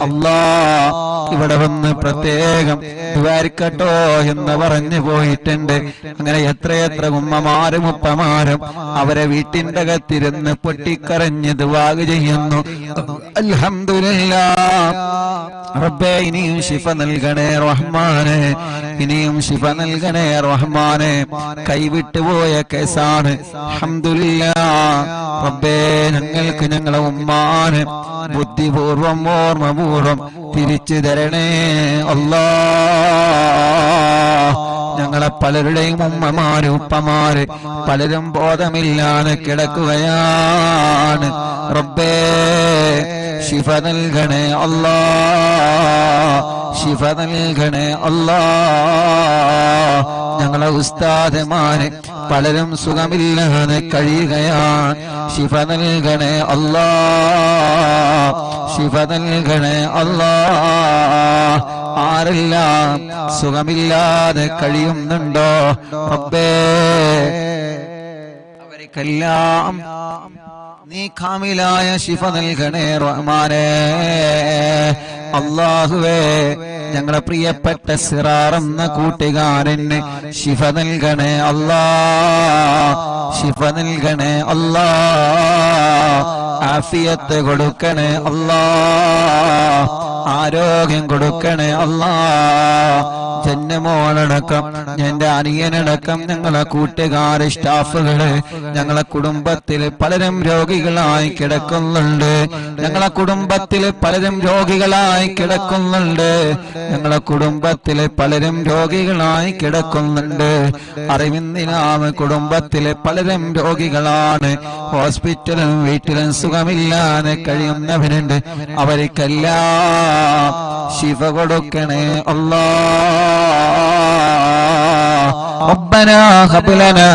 അല്ലാഹ് ഇവിടെ വന്ന് പ്രത്യേകം ദ്വാരിക്കട്ടോ എന്ന് പറഞ്ഞു പോയിട്ടുണ്ട്. അങ്ങനെ എത്രയെത്ര ഉമ്മമാരും ഉപ്പമാരും അവരെ വീട്ടിന്റെ അകത്തിരുന്ന് പൊട്ടിക്കരഞ്ഞ് ദുആ ചെയ്യുന്നു. അൽഹംദുലില്ലാഹ് റബ്ബേ ഇനിയും ശിഫ നൽകണേ റഹ്മാനെ, ഇനിയും ശിഫ നൽകണേ റഹ്മാനെ. കൈവിട്ടുപോയ കേസാണ്. അൽഹംദുലില്ലാഹ് റബ്ബേ ഞങ്ങൾക്ക് ഞങ്ങളെ ഉമ്മാനെ ബുദ്ധിപൂർവം ഓർമ്മപൂർവം തിരിച്ചു തരണേ അല്ലാഹ്. ഞങ്ങളെ പലരുടെയും ഉമ്മമാര് ഉപ്പമാര് പലരും ബോധമില്ലാതെ കിടക്കുകയാണ്. റബ്ബേ ശിഫ നൽകണേ അല്ലാ, ശിഫ നൽകണേ അല്ലാ. ഞങ്ങളെ ഉസ്താദുമാര് പലരും സുഖമില്ലാതെ കഴിയുകയാണ്. ശിഫ നൽകണേ അല്ലാ, ശിഫ നൽകണേ അല്ലാ. ആരെല്ലാം സുഖമില്ലാതെ കഴിയുന്നുണ്ടോ റബ്ബേ, അവർക്കെല്ലാം നീ കാമിലായ ശിഫ നൽകണേ റഹ്മാനേ. അല്ലാഹുവേ, ഞങ്ങളെ പ്രിയപ്പെട്ട സിറാർ എന്ന കൂട്ടുകാരന് ശിഫ നൽകണേ അല്ലാ, ശിഫ നൽകണേ അല്ലാ. ആഫിയത്ത് കൊടുക്കണേ അല്ലാ, ആരോഗ്യം കൊടുക്കണേ അല്ലാ. ജന്മോളടക്കം എന്റെ അനിയനടക്കം ഞങ്ങളെ കൂട്ടുകാര് സ്റ്റാഫുകള് ഞങ്ങളെ കുടുംബത്തിൽ പലരും രോഗികളായി കിടക്കുന്നുണ്ട്. ഞങ്ങളെ കുടുംബത്തിൽ പലരും രോഗികളായി കിടക്കുന്നുണ്ട്. ഞങ്ങളെ കുടുംബത്തിൽ പലരും രോഗികളായി കിടക്കുന്നുണ്ട്. അറിവിന്ദിനാമ കുടുംബത്തിലെ പലരും രോഗികളാണ്. ഹോസ്പിറ്റലും വീട്ടിലും സുഖമില്ലാതെ കഴിയുന്നവരുണ്ട്. അവർക്കെല്ലാം ശിഫ കൊടുക്കണേ അല്ലാ. ربنا هب لنا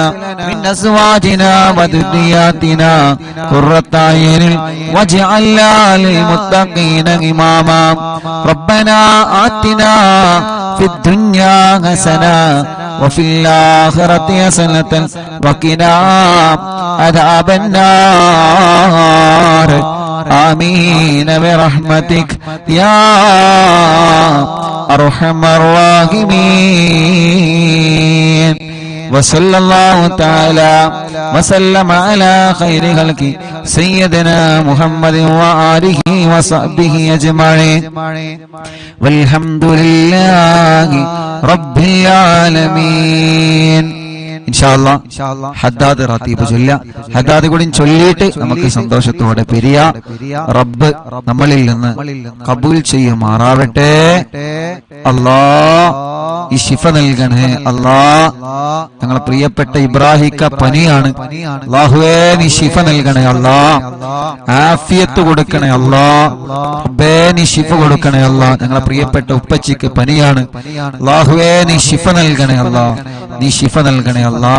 من أزواجنا وذرياتنا قرة أعين واجعلنا للمتقين إماما. ربنا آتنا في الدنيا حسنة وفي الآخرة حسنة وقنا عذاب النار. آمين برحمتك يا أرحم الراحمين. وصلى الله تعالى وسلم على خير خلقه سيدنا محمد وآله وصحبه أجمعين والحمد لله رب العالمين. ഇൻഷാല്ലാ ഹദ്ദാദ് റാത്തീബ് ചൊല്ലുക. ഹദ്ദാദ് കൂടി ചൊല്ലിയിട്ട് നമുക്ക് സന്തോഷത്തോടെ പിരിയ. റബ്ബ് നമ്മളിൽ നിന്ന് കബൂൽ ചെയ്യുമാറാവട്ടെ. അല്ലാ, ഈ ശിഫ നൽകണേ അല്ലാ. ഞങ്ങളെ പ്രിയപ്പെട്ട ഇബ്രാഹിക്ക പനിയാണ്. അല്ലാഹുവേ, നീ ശിഫ നൽകണേ അല്ലാ. ആഫിയത്ത് കൊടുക്കണേ അല്ലാ. റബ്ബേ, നീ ശിഫ കൊടുക്കണേ അല്ലാ. ഞങ്ങളെ പ്രിയപ്പെട്ട ഉപ്പച്ചിക്ക് പനിയാണ്. അല്ലാഹുവേ, നീ ശിഫ നൽകണേ അല്ലാ. നീ ശിഫ നൽകണേ അല്ലാ.